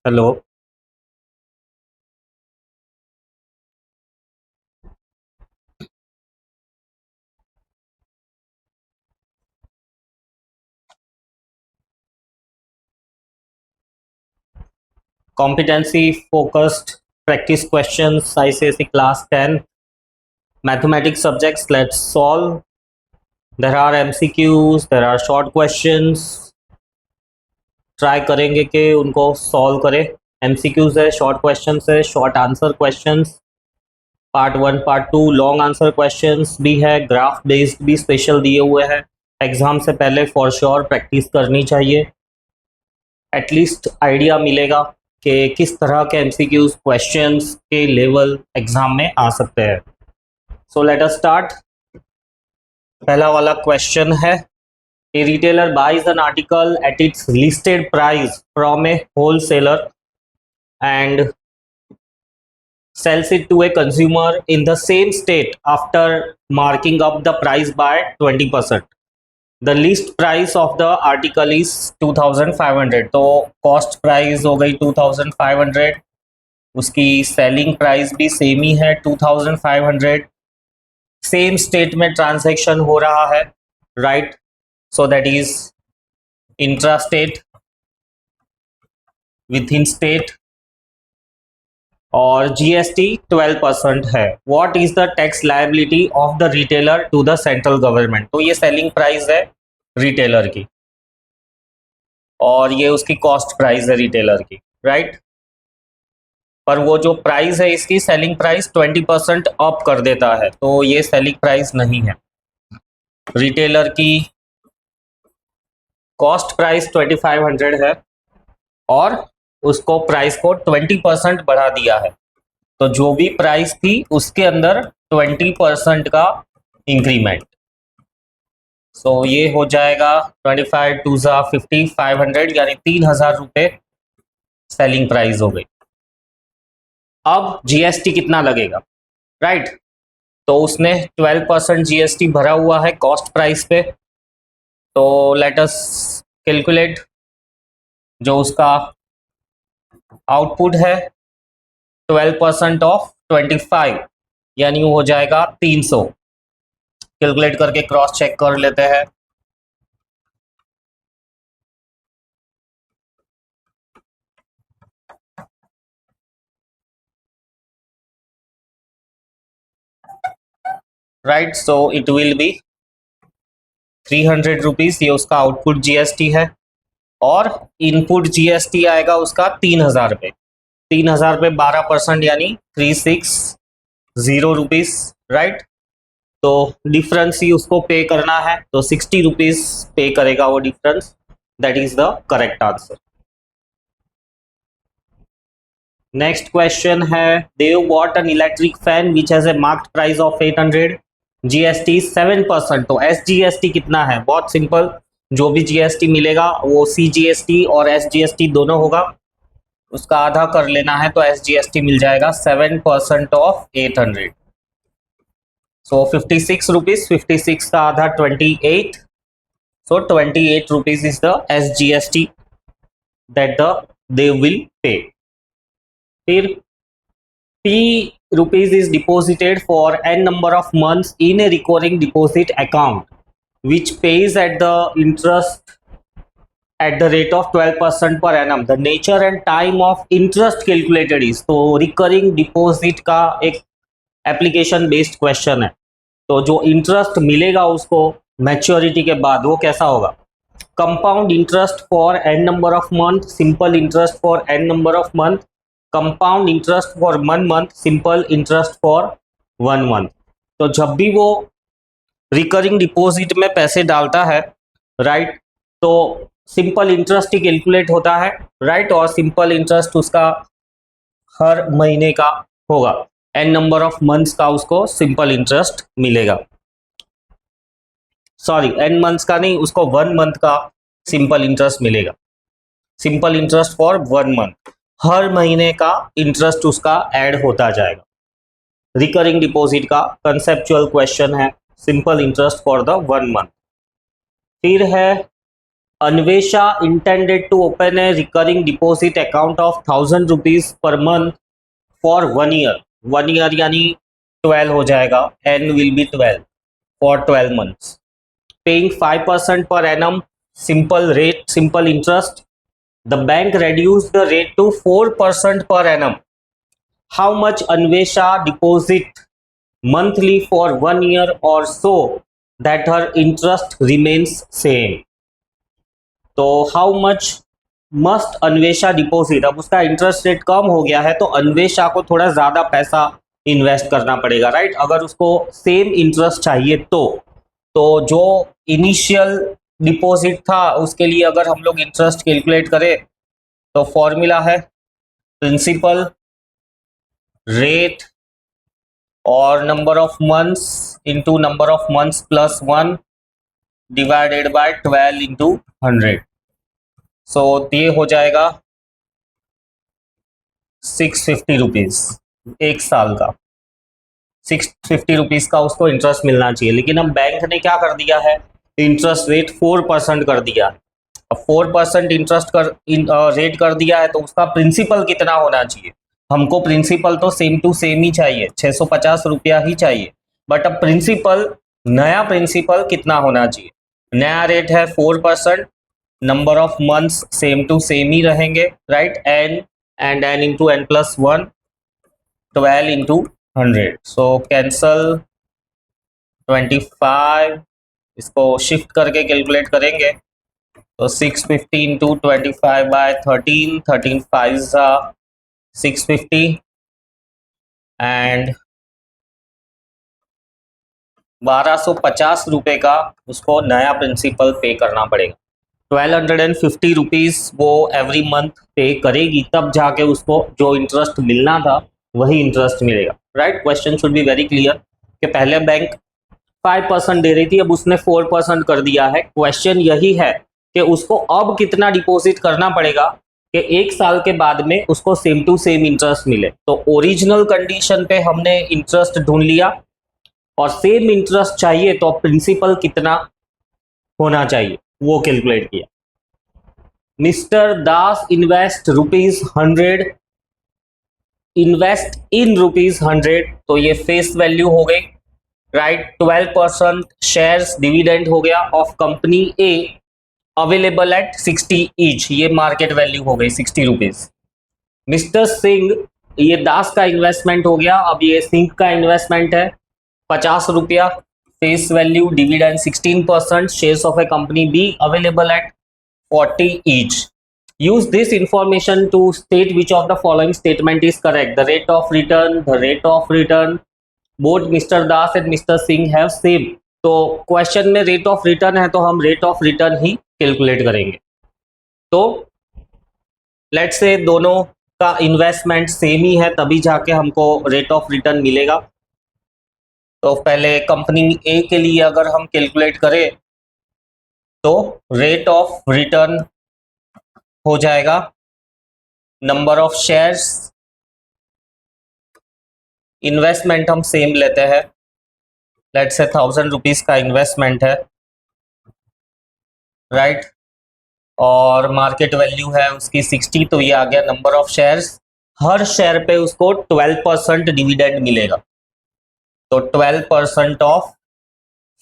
Hello. Competency focused practice questions, ICSE class 10 mathematics subjects. Let's solve. There are MCQs, there are short questions. Try करेंगे कि उनको solve करें। MCQs है, short questions है, short answer questions, part 1 part 2 long answer questions भी है, graph based भी special दिए हुए हैं। एग्जाम से पहले फॉर श्योर प्रैक्टिस करनी चाहिए, एटलीस्ट आइडिया मिलेगा कि किस तरह के MCQs क्वेश्चंस के लेवल एग्जाम में आ सकते हैं। So let us start. पहला वाला क्वेश्चन है, a retailer buys an article at its listed price from a wholesaler and sells it to a consumer in the same state after marking up the price by 20%. The list price of the article is 2500, तो cost price हो गई 2500, उसकी selling price भी same ही है 2500, same state में transaction हो रहा है, right? So that is intra state, within state, और GST 12% है। What is the tax liability of the retailer to the central government? तो ये सेलिंग प्राइस है रिटेलर की और ये उसकी कॉस्ट प्राइस है रिटेलर की, राइट? पर वो जो प्राइस है इसकी सेलिंग प्राइस 20% अप कर देता है, तो ये सेलिंग प्राइस नहीं है। रिटेलर की कॉस्ट प्राइस 2500 है और उसको प्राइस को 20% बढ़ा दिया है, तो जो भी प्राइस थी उसके अंदर 20% का इंक्रीमेंट। सो ये हो जाएगा 25 2 50 500, यानी 3000 रुपये सेलिंग प्राइस हो गई। अब GST कितना लगेगा, राइट? तो उसने 12% GST भरा हुआ है कॉस्ट प्राइस पे, तो लेट अस कैलकुलेट। जो उसका आउटपुट है 12% ऑफ 25, यानी हो जाएगा 300। कैलकुलेट करके क्रॉस चेक कर लेते हैं। Right, so it will be 300 rupees, ये उसका आउटपुट GST है, और इनपुट GST आएगा उसका 3000 रुपये। 3000 पे 12%, यानी 360 रुपीज, राइट? तो डिफरेंस ही उसको पे करना है, तो 60 रुपीज पे करेगा वो difference. That is the correct answer. Next question है, Dev bought an electric fan which has a marked price of 800, GST 7%। तो SGST कितना है? बहुत सिंपल, जो भी GST मिलेगा वो CGST और SGST दोनों होगा, उसका आधा कर लेना है, तो SGST मिल जाएगा 7% ऑफ 800। सो 56 रुपीज, 56 का आधा 28, सो 28 rupees is the SGST that they will pay. फिर P rupees is deposited for n number of months in a recurring deposit account which pays at the interest at the rate of 12% per annum. The nature and time of interest calculated is, तो recurring deposit का एक application based question है, तो जो interest मिलेगा उसको maturity के बाद वो कैसा होगा? Compound interest for n number of month, simple interest for n number of month, compound interest for 1 month, simple interest for 1 month. तो जब भी वो रिकरिंग डिपॉजिट में पैसे डालता है, राइट, तो सिंपल इंटरेस्ट ही कैलकुलेट होता है, राइट, और सिंपल इंटरेस्ट उसका हर महीने का होगा, n नंबर ऑफ मंथ्स का उसको सिंपल इंटरेस्ट मिलेगा। सॉरी, n मंथ्स का नहीं, उसको 1 मंथ का सिंपल इंटरेस्ट मिलेगा। सिंपल इंटरेस्ट फॉर 1 मंथ, हर महीने का इंटरेस्ट उसका ऐड होता जाएगा। रिकरिंग डिपॉजिट का कंसेप्चुअल क्वेश्चन है, simple interest for the 1 month. फिर है Anvesha intended to open a recurring deposit account of 1,000 rupees per month for 1 year. 1 year यानी 12 हो जाएगा. N will be 12 for 12 months. Paying 5% per annum, simple rate, simple interest. The bank reduced the rate to 4% per annum. How much Anvesha deposit monthly for 1 year or so that her interest remains same? तो how much must Anvesha deposit, अब उसका interest rate कम हो गया है तो अन्वेषा को थोड़ा ज्यादा पैसा इन्वेस्ट करना पड़ेगा, राइट? अगर उसको सेम इंटरेस्ट चाहिए तो जो इनिशियल डिपॉजिट था उसके लिए अगर हम लोग इंटरेस्ट कैलकुलेट करें तो फॉर्मूला है प्रिंसिपल रेट और number of months into number of months plus 1 divided by 12 into 100. सो ये हो जाएगा 650 रुपीज एक साल का. 650 रुपीज का उसको इंटरेस्ट मिलना चाहिए, लेकिन अब बैंक ने क्या कर दिया है, इंटरेस्ट रेट 4% कर दिया. अब 4% इंटरेस्ट रेट कर दिया है तो उसका प्रिंसिपल कितना होना चाहिए? हमको प्रिंसिपल तो सेम टू सेम ही चाहिए, 650 रुपया ही चाहिए. बट अब प्रिंसिपल, नया प्रिंसिपल कितना होना चाहिए? नया रेट है 4%, number of months same to same ही रहेंगे, right? N into N plus 1, 12 into 100. So cancel 25, इसको शिफ्ट करके कैलकुलेट करेंगे तो 650 इंटू 25 बाय 13, 13 5 650 एंड 1250 रुपये का उसको नया प्रिंसिपल पे करना पड़ेगा. 1250 रुपीज वो एवरी मंथ पे करेगी, तब जाके उसको जो इंटरेस्ट मिलना था वही इंटरेस्ट मिलेगा, right? Question should be very clear कि पहले बैंक 5% दे रही थी, अब उसने 4% कर दिया है. क्वेश्चन यही है कि उसको अब कितना डिपॉजिट करना पड़ेगा कि एक साल के बाद में उसको सेम टू सेम इंटरेस्ट मिले. तो ओरिजिनल कंडीशन पे हमने इंटरेस्ट ढूंढ लिया और सेम इंटरेस्ट चाहिए तो प्रिंसिपल कितना होना चाहिए वो कैलकुलेट किया. Mister Das invest ₹100, invest in ₹100, तो ये फेस वैल्यू हो गई, राइट? 12% शेयर्स डिविडेंड हो गया of company A available at 60 each, ये मार्केट वैल्यू हो गई 60 रुपीज. मिस्टर सिंह, ये दास का इन्वेस्टमेंट हो गया, अब ये सिंह का इन्वेस्टमेंट है 50 रुपया, face value dividend 16%, shares of A company be available at 40 each. Use this information to state which of the following statement is correct. The rate of return, both Mr. Das and Mr. Singh have same. तो question में rate of return है तो हम rate of return he calculate करेंगे. तो let's से दोनों का इन्वेस्टमेंट सेम ही है तभी जाके हमको रेट ऑफ रिटर्न मिलेगा. तो पहले कंपनी ए के लिए अगर हम कैलकुलेट करें तो रेट ऑफ रिटर्न हो जाएगा नंबर ऑफ शेयर्स, इन्वेस्टमेंट हम सेम लेते हैं, लेट्स से 1000 रुपीज का इन्वेस्टमेंट है, राइट? और मार्केट वैल्यू है उसकी 60, तो ये आ गया number of shares. Her share पे उसको 12% डिविडेंड मिलेगा, तो 12% ऑफ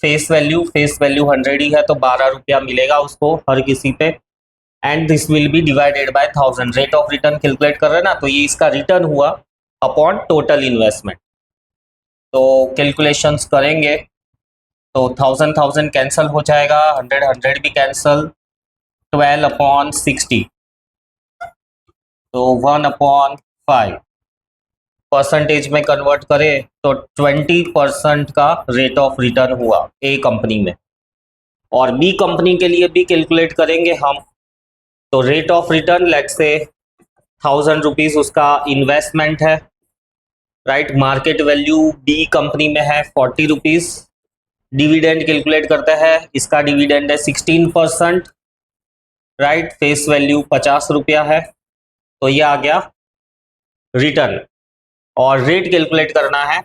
फेस वैल्यू 100 ही है तो 12 रुपया मिलेगा उसको हर किसी पे. And this will be divided by 1000. Rate of return calculate कर रहे हैं ना, तो ये इसका रिटर्न हुआ अपॉन टोटल इन्वेस्टमेंट. तो कैलकुलेशंस करेंगे तो 1000 कैंसिल हो जाएगा, 100 भी कैंसिल, 12/60 तो 1/5. परसेंटेज में कन्वर्ट करें तो 20% का रेट ऑफ रिटर्न हुआ ए कंपनी में. और बी कंपनी के लिए भी कैलकुलेट करेंगे हम, तो rate of return let's say 1000 rupees उसका इन्वेस्टमेंट है, right? Market value B company में है 40 रुपीज. डिविडेंड कैलकुलेट करते हैं, इसका डिविडेंड है 16%, राइट? फेस वैल्यू 50 रुपया है, तो ये आ गया रिटर्न. और रेट कैलकुलेट करना है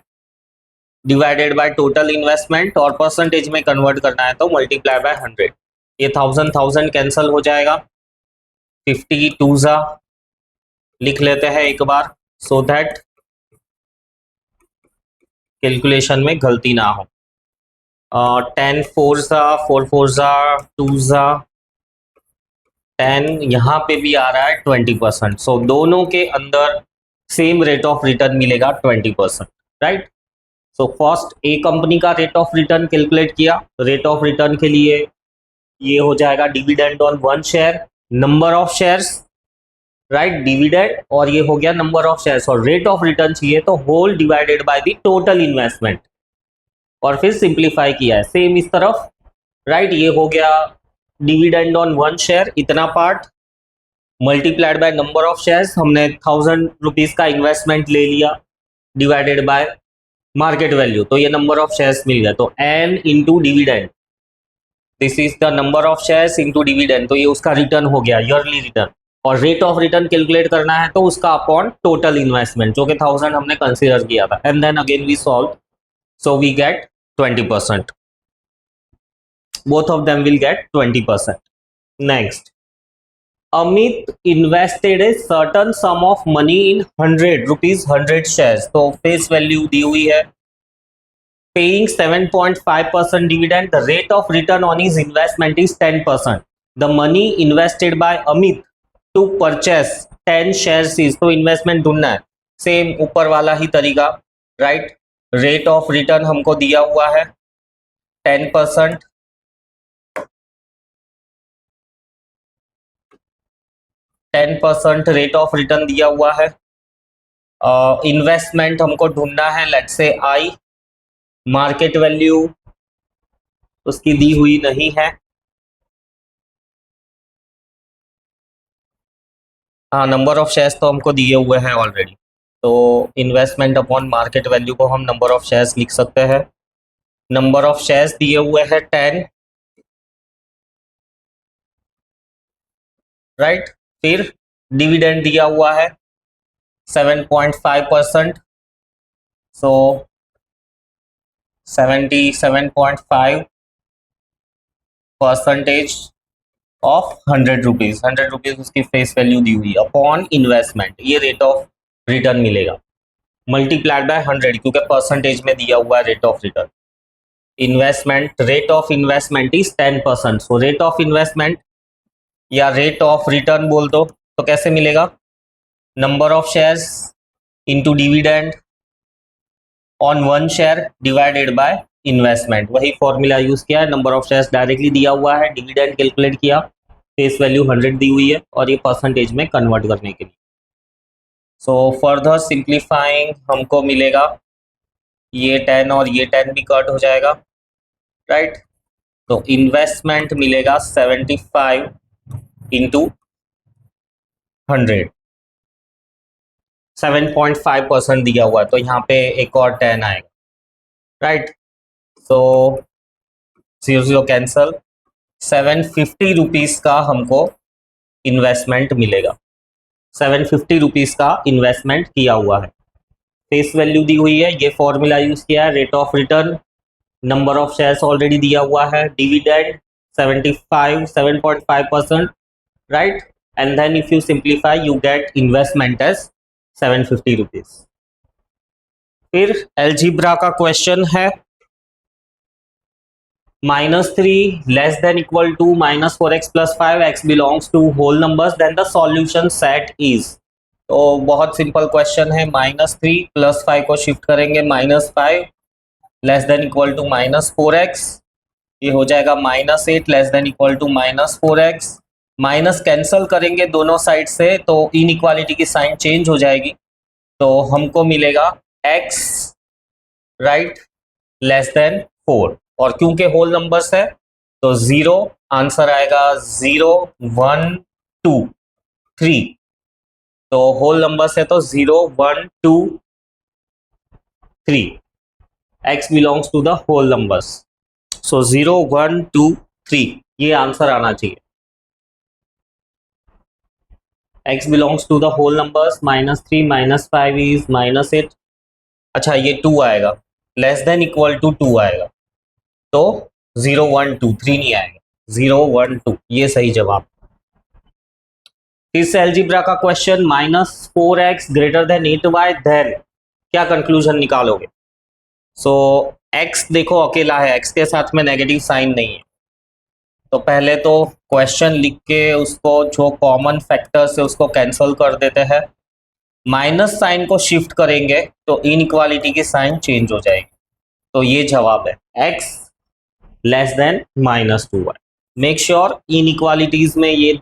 डिवाइडेड बाय टोटल इन्वेस्टमेंट और परसेंटेज में कन्वर्ट करना है तो मल्टीप्लाई बाय 100. ये 1000 कैंसल हो जाएगा, 50 टूजा लिख लेते हैं एक बार, सो दैट कैलकुलेशन में गलती ना हो। 10 फोर फोर टूजा 10, यहाँ पे भी आ रहा है 20%, सो दोनों के अंदर सेम रेट ऑफ रिटर्न मिलेगा 20%, right. So first A company का रेट ऑफ रिटर्न कैलकुलेट किया, रेट ऑफ रिटर्न के लिए ये हो जाएगा dividend on one share, number of shares, right, dividend, और ये हो गया नंबर ऑफ शेयर्स, और रेट ऑफ रिटर्न चाहिए तो whole divided by the total investment, और फिर सिंप्लीफाई किया है सेम इस तरफ, राइट। ये हो गया डिविडेंड ऑन वन शेयर इतना part, multiplied by number of shares, हमने 1000 रुपीज का इन्वेस्टमेंट ले लिया, डिवाइडेड बाय मार्केट वैल्यू, तो ये नंबर ऑफ शेयर्स मिल गया, तो n into dividend, this is the number of shares into dividend, तो ये उसका रिटर्न हो गया, ईयरली रिटर्न। और रेट ऑफ रिटर्न कैलकुलेट करना है तो उसका अपॉन टोटल इन्वेस्टमेंट, जो कि 1000 हमने कंसीडर किया था, and then again we solve, so we get 20%, both of them will get 20%. Next, Amit invested a certain sum of money in 100 rupees 100 shares, तो फेस वैल्यू दी हुई है, paying 7.5% dividend, the rate of return on his investment is 10%. The money invested by Amit to purchase 10 shares is, तो investment ढूंढना है, same ऊपर वाला ही तरीका, राइट। रेट ऑफ रिटर्न हमको दिया हुआ है 10%, 10% रेट ऑफ रिटर्न दिया हुआ है, इन्वेस्टमेंट हमको ढूंढना है, let's say I, market value उसकी दी हुई नहीं है, हाँ, नंबर ऑफ शेयर्स तो हमको दिए हुए हैं ऑलरेडी, तो इन्वेस्टमेंट अपॉन मार्केट वैल्यू को हम नंबर ऑफ शेयर्स लिख सकते हैं, नंबर ऑफ शेयर्स दिए हुए हैं 10, राइट। फिर डिविडेंड दिया हुआ है 7.5%, सो 77.5% ऑफ 100 रुपीज, 100 रुपीज उसकी फेस वैल्यू दी हुई अपॉन इन्वेस्टमेंट, ये रेट ऑफ रिटर्न मिलेगा, मल्टीप्लाइड बाय 100, क्योंकि परसेंटेज में दिया हुआ है rate of return. Investment, rate of investment is 10%, so rate of investment या रेट ऑफ रिटर्न बोल दो तो कैसे मिलेगा, number of shares into dividend on one share divided by investment, वही फॉर्मूला यूज किया है, नंबर ऑफ शेयर्स डायरेक्टली दिया हुआ है, डिविडेंड कैलकुलेट किया, फेस वैल्यू 100 दी हुई है, और ये परसेंटेज में कन्वर्ट करने के लिए। सो फर्दर सिंप्लीफाइंग हमको मिलेगा, ये 10 और ये 10 भी कट हो जाएगा, राइट। तो इन्वेस्टमेंट मिलेगा 75 इंटू 100, 7.5% दिया हुआ है, तो यहाँ पे एक और 10 आएगा, राइट। सो 0 कैंसल, 750 रुपीज का हमको इन्वेस्टमेंट मिलेगा, 750 रुपीज का इन्वेस्टमेंट किया हुआ है, फेस वैल्यू दी हुई है, ये फॉर्मूला यूज किया है, rate of return, number of shares already दिया हुआ है, dividend 7.5%, right, and then if you simplify you get investment as 750 rupees. फिर एलजीब्रा का क्वेश्चन है, -3 less than equal to -4x + 5x belongs to whole numbers, then the solution set is, तो बहुत simple question है, -3 + 5 को shift करेंगे -5 less than equal to -4x, ये हो जाएगा -8 less than equal to -4x, minus cancel करेंगे दोनों साइड से तो इनइक्वालिटी की साइन चेंज हो जाएगी, तो हमको मिलेगा x, राइट, लेस देन 4, और क्योंकि होल नंबर्स है तो 0, आंसर आएगा 0 1 2 3, तो होल नंबर्स है तो 0 1 2 3, x belongs to the whole numbers, so 0 1 2 3 ये आंसर आना चाहिए, x belongs to the whole numbers, -3 -5 is -8, अच्छा ये 2 आएगा, लेस देन इक्वल टू 2 आएगा, तो 0 1 2 3 नहीं आएगा, 012, ये सही जवाब। फिर से एल्जीब्रा का question, -4x greater than 8y, then क्या कंक्लूजन निकालोगे? सो x देखो अकेला है, x के साथ में नेगेटिव साइन नहीं है, तो पहले तो क्वेश्चन लिख के उसको जो कॉमन फैक्टर्स है उसको कैंसिल कर देते हैं, माइनस साइन को शिफ्ट करेंगे तो इनइक्वालिटी की साइन चेंज हो जाएगी, तो ये जवाब है x less than -2y। Make sure inequalities में ये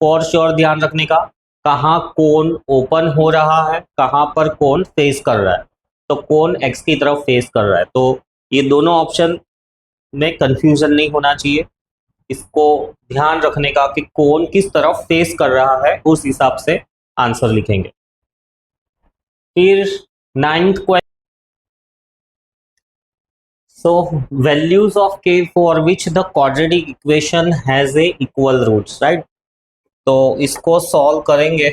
फॉर श्योर ध्यान रखने का, कहाँ कोन ओपन हो रहा है, कहाँ पर कोन फेस कर रहा है, तो कोन x की तरफ फेस कर रहा है, तो ये दोनों ऑप्शन में कंफ्यूजन नहीं होना चाहिए, इसको ध्यान रखने का कि कोन किस तरफ फेस कर रहा है, उस हिसाब से आंसर लिखेंगे। फिर 9th question, so values of k for which the quadratic equation has a equal roots, right? तो इसको सॉल्व करेंगे,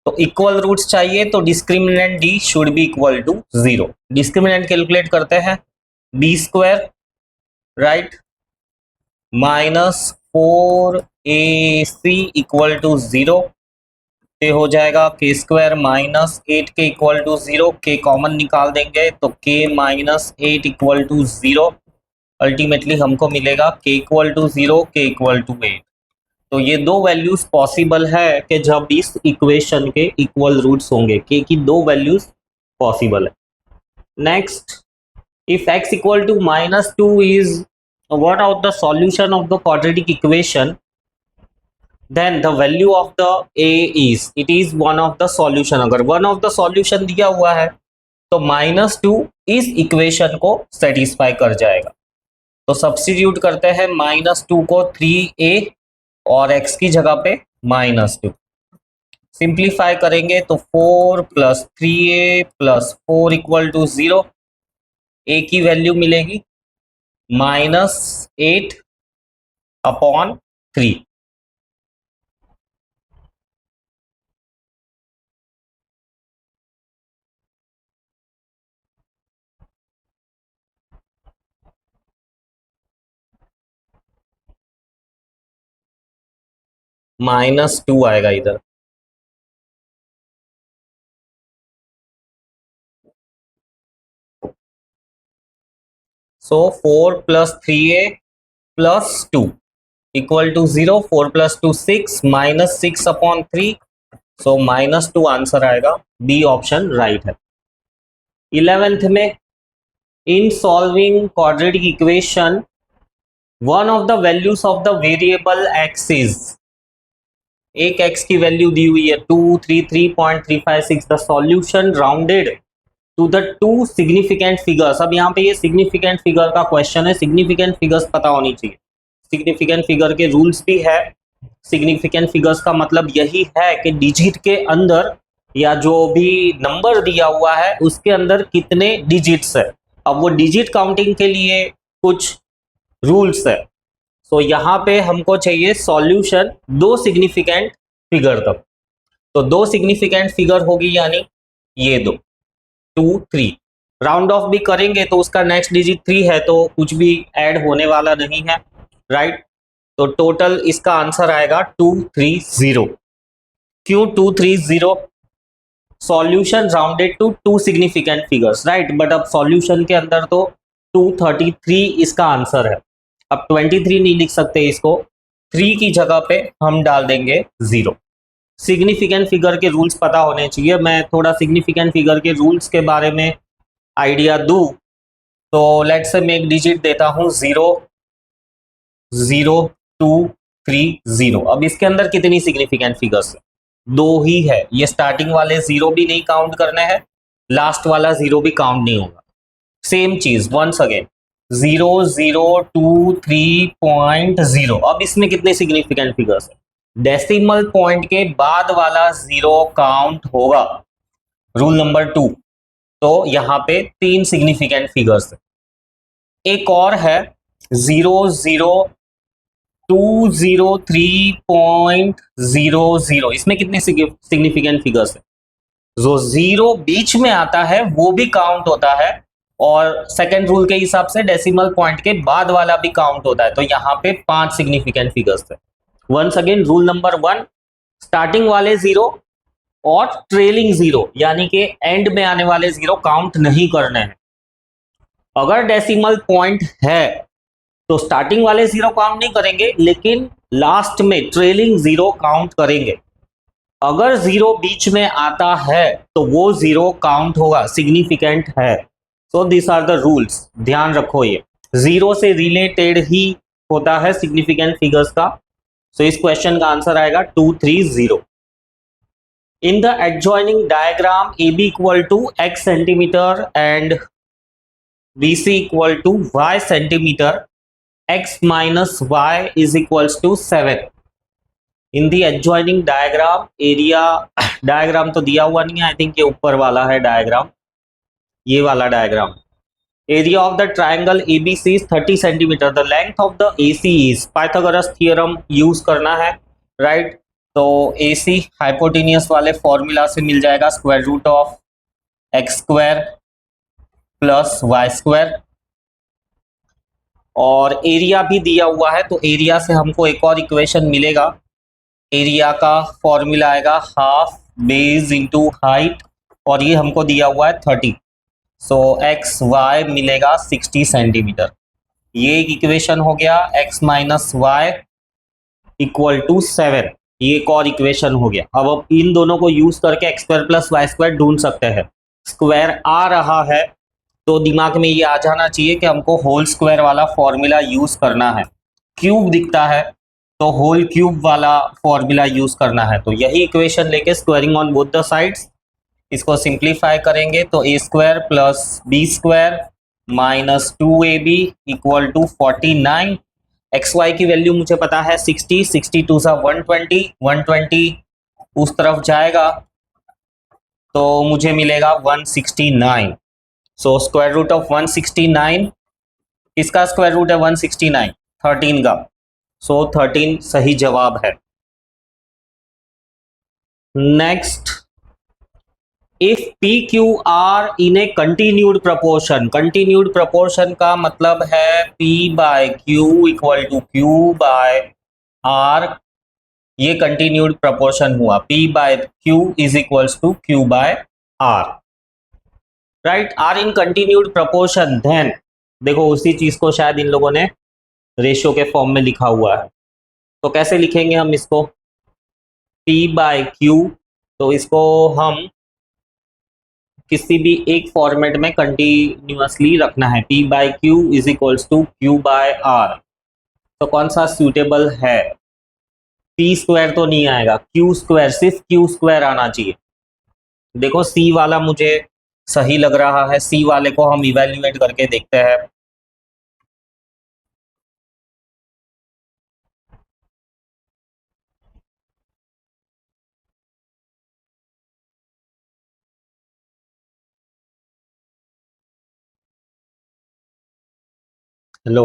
तो इक्वल रूट्स चाहिए, तो discriminant d should be equal to 0। Discriminant calculate करते हैं, b² right -4ac equal to 0 पे हो जाएगा, k² -8k equal to 0, k common निकाल देंगे तो k -8 इक्वल टू 0, अल्टीमेटली हमको मिलेगा k equal to 0, k equal to 8। तो ये दो वैल्यूज पॉसिबल है कि जब इस इक्वेशन के इक्वल रूट्स होंगे, k की दो वैल्यूज पॉसिबल है। Next, if x equal to -2 is what out the solution of the quadratic equation, then the value of the a is, it is one of the solution। अगर one of the solution दिया हुआ है तो -2 इस equation को satisfy कर जाएगा, तो सब्स्टिट्यूट करते हैं -2 को 3a और x की जगह पे -2, सिंप्लीफाई करेंगे तो 4 + 3a + 4 इक्वल टू 0, a की वैल्यू मिलेगी -8/3। -2 आएगा इधर, so 4 + 3a + 2 equal to 0, 4 + 2 6, -6/3, so -2 answer आएगा, बी ऑप्शन राइट है। 11th में, in solving quadratic equation one of the values of the variable x is, एक x की वैल्यू दी हुई है 233.356, the solution rounded to the two significant figures. अब यहाँ पे ये सिग्निफिकेंट फिगर का क्वेश्चन है, सिग्निफिकेंट फिगर्स पता होनी चाहिए, सिग्निफिकेंट फिगर के रूल्स भी है। सिग्निफिकेंट फिगर्स का मतलब यही है कि डिजिट के अंदर या जो भी नंबर दिया हुआ है उसके अंदर कितने डिजिट्स है। अब वो डिजिट काउंटिंग के लिए कुछ रूल्स है, तो यहाँ पे हमको चाहिए सॉल्यूशन दो सिग्निफिकेंट फिगर तक, तो दो सिग्निफिकेंट फिगर होगी, यानी ये दो 2 3, राउंड ऑफ भी करेंगे तो उसका नेक्स्ट डिजिट 3 है, तो कुछ भी ऐड होने वाला नहीं है, राइट। तो टोटल इसका आंसर आएगा 230। क्यों 230? Solution rounded to two significant figures, right, but अब सॉल्यूशन के अंदर तो 233 इसका आंसर है, अब 23 नहीं लिख सकते इसको, 3 की जगह पे हम डाल देंगे 0। सिग्निफिकेंट फिगर के रूल्स पता होने चाहिए, मैं थोड़ा सिग्निफिकेंट फिगर के रूल्स के बारे में आइडिया दूं तो लेट्स से मैं एक डिजिट देता हूं 0 0 2 3 0। अब इसके अंदर कितनी सिग्निफिकेंट फिगर्स है? दो ही है, ये स्टार्टिंग वाले 0 भी नहीं काउंट करने हैं, लास्ट वाला 0 भी काउंट नहीं होगा। सेम चीज वंस अगेन 0 0 2 3.0। अब इसमें कितने सिग्निफिकेंट फिगर्स है? डेसिमल पॉइंट के बाद वाला 0 काउंट होगा, रूल नंबर 2। तो यहाँ पे 3 सिग्निफिकेंट फिगर्स है। एक और है 0 0 203.00, इसमें कितने सिग्निफिकेंट फिगर्स है? जो 0 बीच में आता है वो भी काउंट होता है, और सेकेंड रूल के हिसाब से डेसिमल पॉइंट के बाद वाला भी काउंट होता है, तो यहाँ पे 5 सिग्निफिकेंट फिगर्स थे। Once again rule number 1, starting वाले 0 और ट्रेलिंग 0 यानी कि एंड में आने वाले 0 काउंट नहीं करने हैं। अगर डेसिमल पॉइंट है तो स्टार्टिंग वाले 0 काउंट नहीं करेंगे, लेकिन लास्ट में ट्रेलिंग 0 काउंट करेंगे। अगर 0 बीच में आता है तो वो 0 काउंट होगा, सिग्निफिकेंट है। So this are the rules, ध्यान रखो, ये 0 से रिलेटेड ही होता है सिग्निफिकेंट फिगर्स का। सो इस क्वेश्चन का आंसर आएगा 230। In the adjoining diagram AB equal to x centimetre and BC equal to y centimetre, x minus y is equals to 7। In the adjoining diagram, area diagram तो दिया हुआ नहीं है, I think ये ऊपर वाला है डायग्राम, ये वाला diagram. Area of the triangle ABC is 30 centimetre, the length of the AC is, Pythagoras theorem use करना है, राइट। तो AC हाइपोटेनियस वाले फॉर्मूला से मिल जाएगा square root of x square plus y square, और एरिया भी दिया हुआ है, तो एरिया से हमको एक और इक्वेशन मिलेगा। एरिया का फॉर्मूला आएगा हाफ बेस इंटू हाइट, और ये हमको दिया हुआ है 30, सो एक्स वाई मिलेगा 60 सेंटीमीटर। ये एक इक्वेशन हो गया, x minus y equal to 7, ये एक और इक्वेशन हो गया। अब इन दोनों को यूज करके x square plus y square ढूंढ सकते हैं। स्क्वायर आ रहा है तो दिमाग में ये आ जाना चाहिए कि हमको होल स्क्वायर वाला फॉर्मूला यूज करना है। क्यूब दिखता है तो होल क्यूब वाला फॉर्मूला यूज करना है, तो यही इक्वेशन लेके squaring on both the sides, इसको सिंप्लीफाई करेंगे तो a square plus B square minus 2ab equal to 49। X y की वैल्यू मुझे पता है 60, 62 सा 120, 120 उस तरफ जाएगा तो मुझे मिलेगा 169। सो स्क्वायर रूट ऑफ 169, किसका स्क्वायर रूट है 169? 13 का, सो 13 सही जवाब है। Next, if P Q R in a continued proportion, continued proportion का मतलब है P by q equal to Q by r, ये कंटिन्यूड प्रपोर्शन हुआ, P by Q is equals to Q by r, right. Are in continued proportion, then देखो उसी चीज को शायद इन लोगों ने रेशियो के फॉर्म में लिखा हुआ है, तो कैसे लिखेंगे हम इसको? P बाय क्यू, तो इसको हम किसी भी एक फॉर्मेट में कंटिन्यूअसली रखना है, P by Q is equals to Q by r. तो कौन सा सूटेबल है? P स्क्वायर तो नहीं आएगा, क्यू स्क्वायर, सिर्फ क्यू स्क्वायर आना चाहिए। देखो C वाला मुझे सही लग रहा है, C वाले को हम इवेल्युएट करके देखते हैं। Hello,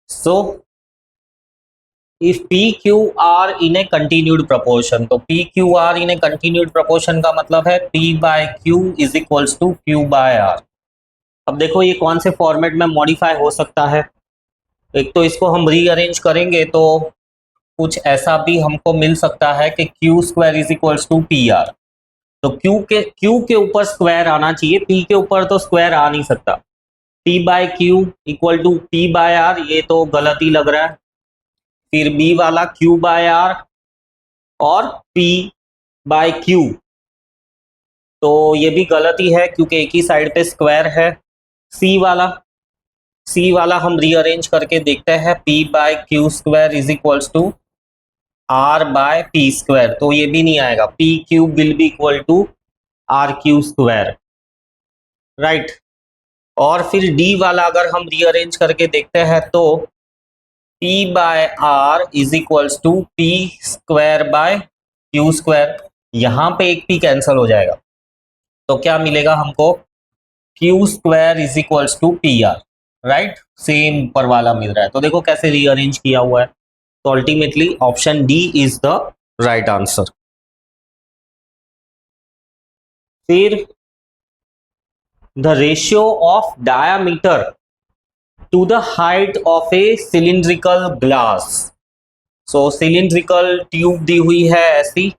so if P Q R in a continued proportion, तो P Q R in a continued proportion का मतलब है P by Q is equals to Q by R. अब देखो ये कौन से फॉर्मेट में मॉडिफाई हो सकता है, एक तो इसको हम रीअरेंज करेंगे तो कुछ ऐसा भी हमको मिल सकता है कि q square is equals to p r, तो क्यू के ऊपर स्क्वायर आना चाहिए, P के ऊपर तो स्क्वायर आ नहीं सकता। P by q equal to P by r, ये तो गलत ही लग रहा है। फिर B वाला Q बाय आर और P बाय क्यू, तो ये भी गलत ही है क्योंकि एक ही साइड पे स्क्वायर है। C वाला हम रीअरेंज करके देखते हैं, P by q square is equals to R by P square, तो ये भी नहीं आएगा, P cube will be equal to R q square, right. और फिर D वाला अगर हम रीअरेंज करके देखते हैं तो P by r is equals to P square by q square, यहाँ पे एक P कैंसिल हो जाएगा, तो क्या मिलेगा हमको? Q square is equals to p r, right. Same ऊपर वाला मिल रहा है, तो देखो कैसे रीअरेंज किया हुआ है, तो ultimately option D is the right answer. फिर the ratio of diameter to the height of a cylindrical glass. So cylindrical tube दी हुई है ऐसी,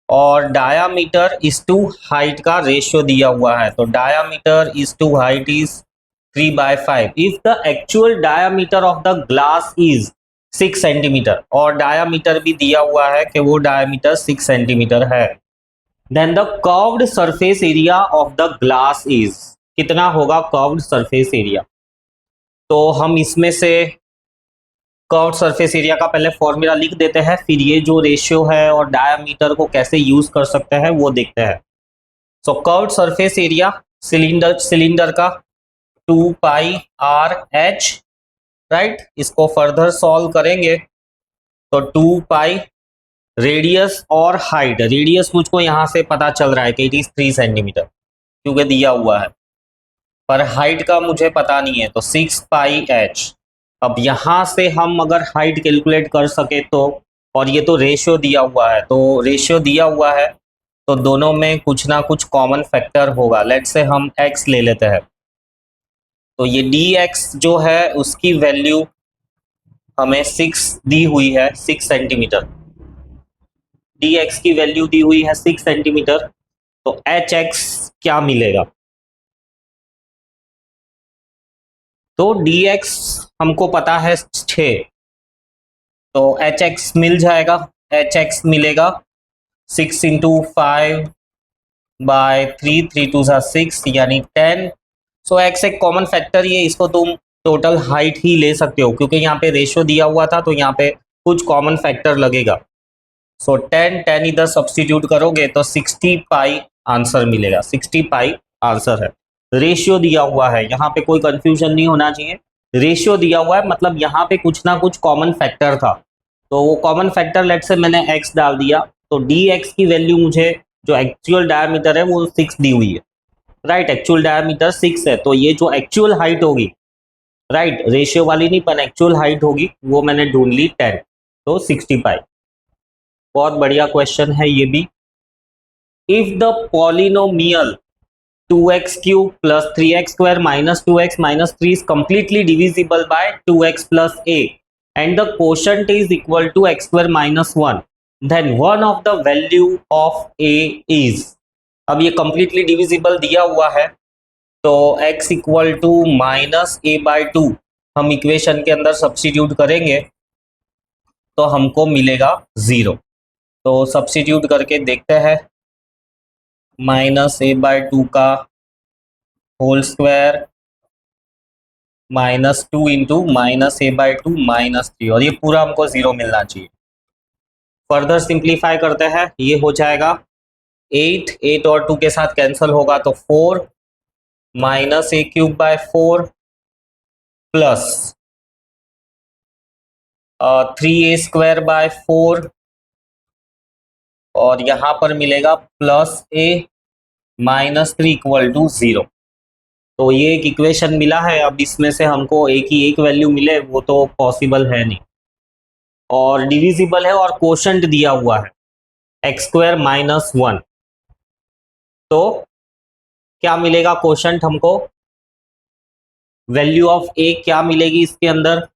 और डायामीटर इज टू हाइट का रेशियो दिया हुआ है, तो diameter is to height is 3/5। If the actual diameter of the glass is 6 centimeter, और डायामीटर भी दिया हुआ है कि वो डायामीटर 6 सेंटीमीटर है, then the curved surface area of the glass is, कितना होगा कर्व्ड सरफेस एरिया। तो हम इसमें से कर्व्ड सरफेस एरिया का पहले फॉर्मूला लिख देते हैं, फिर ये जो रेशियो है और डायामीटर को कैसे यूज कर सकते हैं वो देखते हैं। सो कर्व्ड सरफेस एरिया सिलेंडर का 2πr/h, राइट। इसको फर्दर सॉल्व करेंगे तो 2π रेडियस और हाइट, रेडियस मुझको यहाँ से पता चल रहा है कि इट इज 3 सेंटीमीटर क्योंकि दिया हुआ है, पर हाइट का मुझे पता नहीं है, तो 6πh। अब यहाँ से हम अगर हाइट कैलकुलेट कर सके तो, और ये तो रेशियो दिया हुआ है, तो रेशियो दिया हुआ है तो दोनों में कुछ ना कुछ कॉमन फैक्टर होगा। लेट से हम x ले लेते हैं, तो ये dx जो है उसकी वैल्यू हमें 6 दी हुई है, 6 सेंटीमीटर। dx की वैल्यू दी हुई है 6 सेंटीमीटर, तो hx क्या मिलेगा। तो dx हमको पता है 6, तो hx मिल जाएगा, hx मिलेगा 6 इंटू 5/3, 3 2 6 यानी 10। सो x एक कॉमन फैक्टर ही है, इसको तुम टोटल हाइट ही ले सकते हो क्योंकि यहाँ पे रेशियो दिया हुआ था तो यहाँ पे कुछ कॉमन फैक्टर लगेगा। सो 10 इधर सब्स्टिट्यूट करोगे तो 60π आंसर मिलेगा, 60π आंसर है। रेशियो दिया हुआ है, यहाँ पे कोई कंफ्यूजन नहीं होना चाहिए, रेशियो दिया हुआ है मतलब यहाँ पे कुछ ना कुछ कॉमन फैक्टर था, तो वो कॉमन फैक्टर लेट से मैंने x डाल दिया, तो dx की वैल्यू मुझे जो एक्चुअल डायमीटर है वो 6 दी हुई है, राइट। एक्चुअल डायमीटर 6 है, तो ये जो एक्चुअल हाइट होगी, राइट, रेशियो वाली नहीं पर एक्चुअल हाइट होगी वो मैंने ढूंढ ली 10, तो 60π। बहुत बढ़िया क्वेश्चन है ये भी। If the polynomial 2x³ + 3x² - 2x - 3 is completely divisible by 2x + a and the quotient is equal to x² - 1, then one of the value of a is। अब ये completely divisible दिया हुआ है तो x इक्वल टू -a/2 हम equation के अंदर substitute करेंगे तो हमको मिलेगा 0। तो सब्स्टिट्यूट करके देखते हैं, -a/2 का होल स्क्वायर -2 इंटू -a/2 -3, और ये पूरा हमको 0 मिलना चाहिए। फर्दर सिंप्लीफाई करते हैं, ये हो जाएगा 8 और 2 के साथ कैंसिल होगा तो 4 -a³/4 प्लस 3a² और यहाँ पर मिलेगा +a -3 इक्वल टू 0। तो ये एक इक्वेशन मिला है। अब इसमें से हमको एक ही एक वैल्यू मिले वो तो पॉसिबल है नहीं, और डिविजिबल है और कोशंट दिया हुआ है x² - 1, तो क्या मिलेगा कोशंट हमको, वैल्यू ऑफ a क्या मिलेगी इसके अंदर।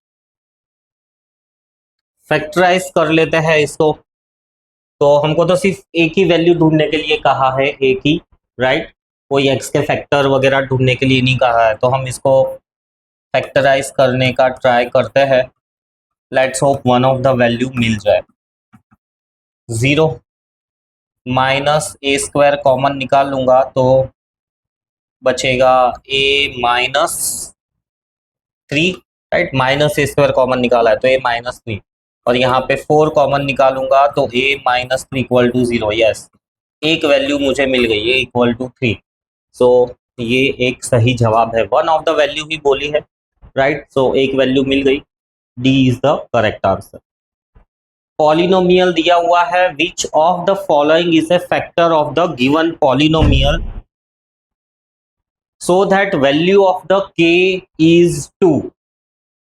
फैक्टराइज कर लेते हैं इसको, तो हमको तो सिर्फ एक ही वैल्यू ढूंढने के लिए कहा है, एक ही, राइट, कोई x के फैक्टर वगैरह ढूंढने के लिए नहीं कहा है, तो हम इसको फैक्टराइज करने का ट्राई करते हैं। Let's hope one of the value मिल जाए। 0 -a² कॉमन निकाल लूंगा तो बचेगा a -3, राइट, -a² कॉमन निकाला है तो a -3, और यहाँ पे 4 कॉमन निकालूंगा तो a -3 इक्वल टू 0। यस, एक वैल्यू मुझे मिल गई, a इक्वल टू 3। सो ये एक सही जवाब है, वन ऑफ द वैल्यू ही बोली है, राइट। सो एक वैल्यू मिल गई, D is the correct answer. Polynomial दिया हुआ है, विच of the following is a factor of the given polynomial so that value of the k is 2।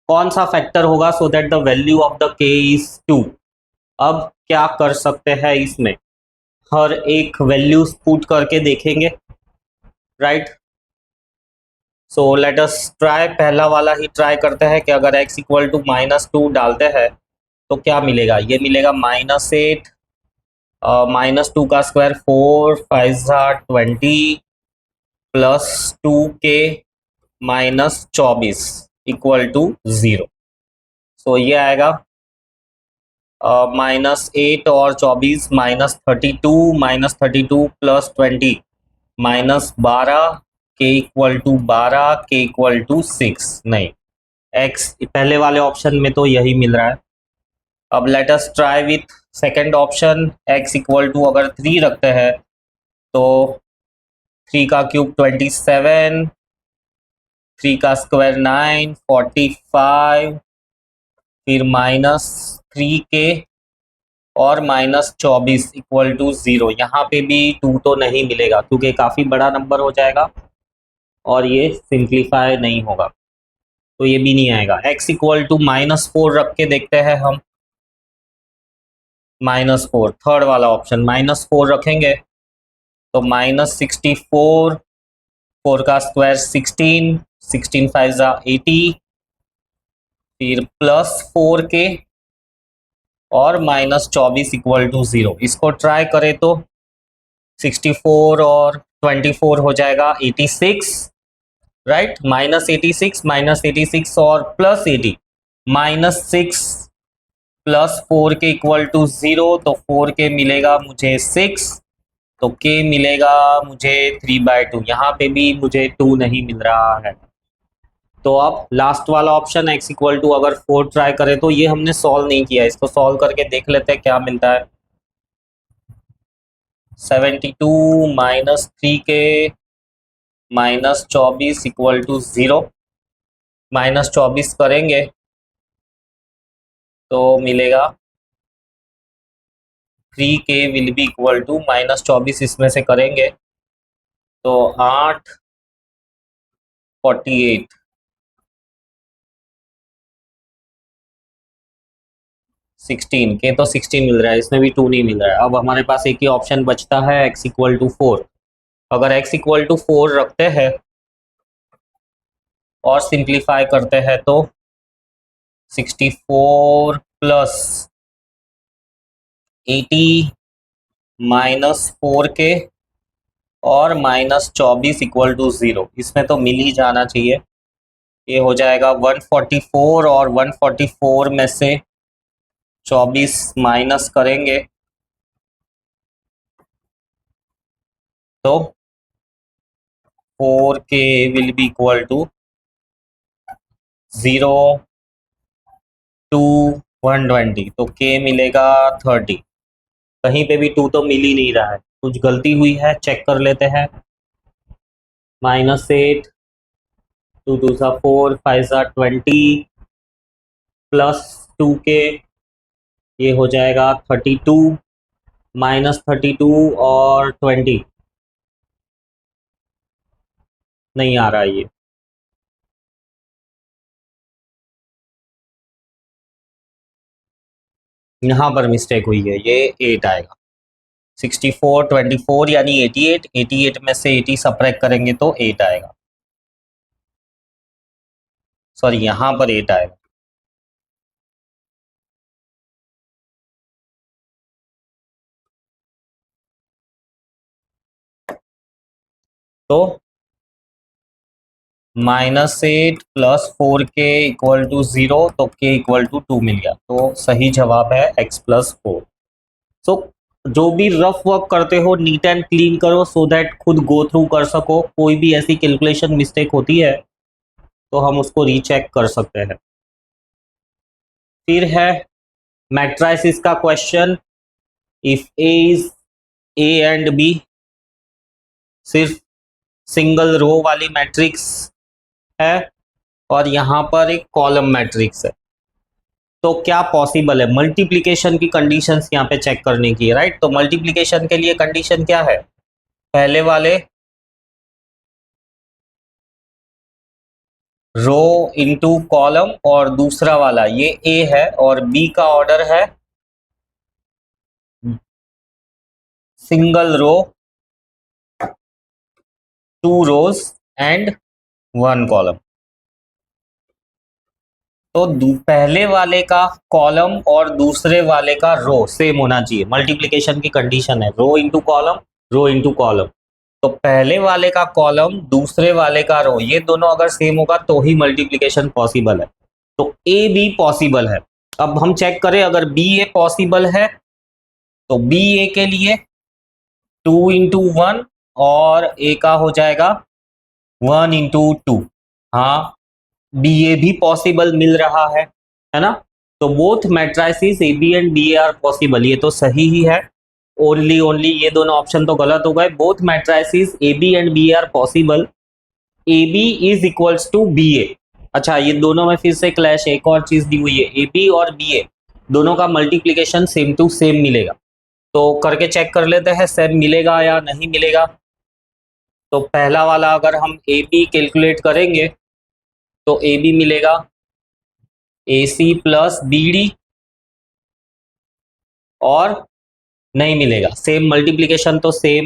कौन सा फैक्टर होगा so that the value of the k is 2। अब क्या कर सकते हैं इसमें, हर एक वैल्यूज पुट करके देखेंगे, राइट। सो लेट अस ट्राई, पहला वाला ही ट्राई करते हैं कि अगर x इक्वल टू -2 डालते हैं तो क्या मिलेगा। ये मिलेगा -8, -2 का स्क्वायर 4, 5 20 +2k -24 इक्वल टू 0। सो ये आएगा -8 और 24 -32, -32 +20 -12, के इक्वल टू 12, के इक्वल टू 6। नहीं, x पहले वाले ऑप्शन में तो यही मिल रहा है। अब let us try with second option. x equal to अगर 3 रखते हैं तो 3 का क्यूब 27, 3 का स्क्वायर 9, 45, फिर -3k और -24 इक्वल टू 0। यहाँ पे भी 2 तो नहीं मिलेगा क्योंकि काफ़ी बड़ा नंबर हो जाएगा और ये सिंप्लीफाई नहीं होगा, तो ये भी नहीं आएगा। x इक्वल टू -4 रख के देखते हैं हम। -4, थर्ड वाला ऑप्शन, -4 रखेंगे तो -64, 4 का स्क्वायर 16, 16 5 80, फिर +4k और -24 इक्वल टू 0। इसको ट्राई करें तो 64 और 24 हो जाएगा 86, राइट। -86, -86 और +80, -6 +4 के इक्वल टू 0, तो 4 के मिलेगा मुझे 6, तो k मिलेगा मुझे 3/2। यहाँ पे भी मुझे 2 नहीं मिल रहा है। तो अब लास्ट वाला ऑप्शन x इक्वल टू अगर 4 ट्राई करें तो ये हमने सॉल्व नहीं किया, इसको सॉल्व करके देख लेते हैं क्या मिलता है। 72 -3k -24 इक्वल टू 0। -24 करेंगे तो मिलेगा 3k will be equal to -24, इसमें से करेंगे तो 8 48, 16 के तो 16 मिल रहा है, इसमें भी 2 नहीं मिल रहा है। अब हमारे पास एक ही ऑप्शन बचता है x इक्वल टू 4। अगर x इक्वल टू 4 रखते हैं और सिंप्लीफाई करते हैं तो 64 प्लस 80 -4k और -24 इक्वल टू 0। इसमें तो मिल ही जाना चाहिए। ये हो जाएगा 144 और 144 में से 24 माइनस करेंगे तो 4k will be equal to 0 to 120, तो k मिलेगा 30। कहीं पे भी 2 तो मिल ही नहीं रहा है, कुछ गलती हुई है, चेक कर लेते हैं। -8, 2 2 4, 5 20 +2k, ये हो जाएगा 32, -32 और 20 नहीं आ रहा है। ये यहाँ पर मिस्टेक हुई है, ये 8 आएगा। 64 24 यानी 88, 88 में से 80 सब्ट्रैक्ट करेंगे तो 8 आएगा। सॉरी, यहाँ पर 8 आएगा। तो -8 +4k इक्वल टू 0, तो k इक्वल टू 2 मिल गया, तो सही जवाब है x + 4। सो जो भी रफ वर्क करते हो नीट एंड क्लीन करो सो दैट खुद गो थ्रू कर सको। कोई भी ऐसी कैलकुलेशन मिस्टेक होती है तो हम उसको रीचेक कर सकते हैं। फिर है मैट्रिसेस का question. If a is a and b, सिर्फ सिंगल रो वाली मैट्रिक्स है और यहाँ पर एक कॉलम मैट्रिक्स है, तो क्या पॉसिबल है। मल्टीप्लिकेशन की कंडीशंस यहाँ पे चेक करने की है, राइट। तो मल्टीप्लिकेशन के लिए कंडीशन क्या है, पहले वाले रो इनटू कॉलम और दूसरा वाला ये ए है और बी का ऑर्डर है single row, 2 rows and 1 column. तो पहले वाले का कॉलम और दूसरे वाले का रो सेम होना चाहिए, मल्टीप्लिकेशन की कंडीशन है rho into column, rho into column. तो पहले वाले का कॉलम दूसरे वाले का रो, ये दोनों अगर सेम होगा तो ही मल्टीप्लिकेशन पॉसिबल है। तो ए बी पॉसिबल है। अब हम चेक करें अगर बी ए पॉसिबल है तो बी ए के लिए 2 × 1 और ए का हो जाएगा 1 × 2। हाँ, बी ए भी पॉसिबल मिल रहा है ना। तो both matrices A B and B A are possible, ये तो सही ही है। ओनली ये दोनों ऑप्शन तो गलत हो गए। Both matrices A B and B A are possible, A B is equals to B A. अच्छा, ये दोनों में फिर से क्लैश, एक और चीज दी हुई है, ए बी और बी ए दोनों का मल्टीप्लीकेशन सेम टू सेम मिलेगा। तो करके चेक कर लेते हैं सेम मिलेगा या नहीं मिलेगा। तो पहला वाला अगर हम ए बी कैलकुलेट करेंगे तो ए बी मिलेगा ए सी प्लस बी डी, और नहीं मिलेगा सेम मल्टीप्लिकेशन, तो सेम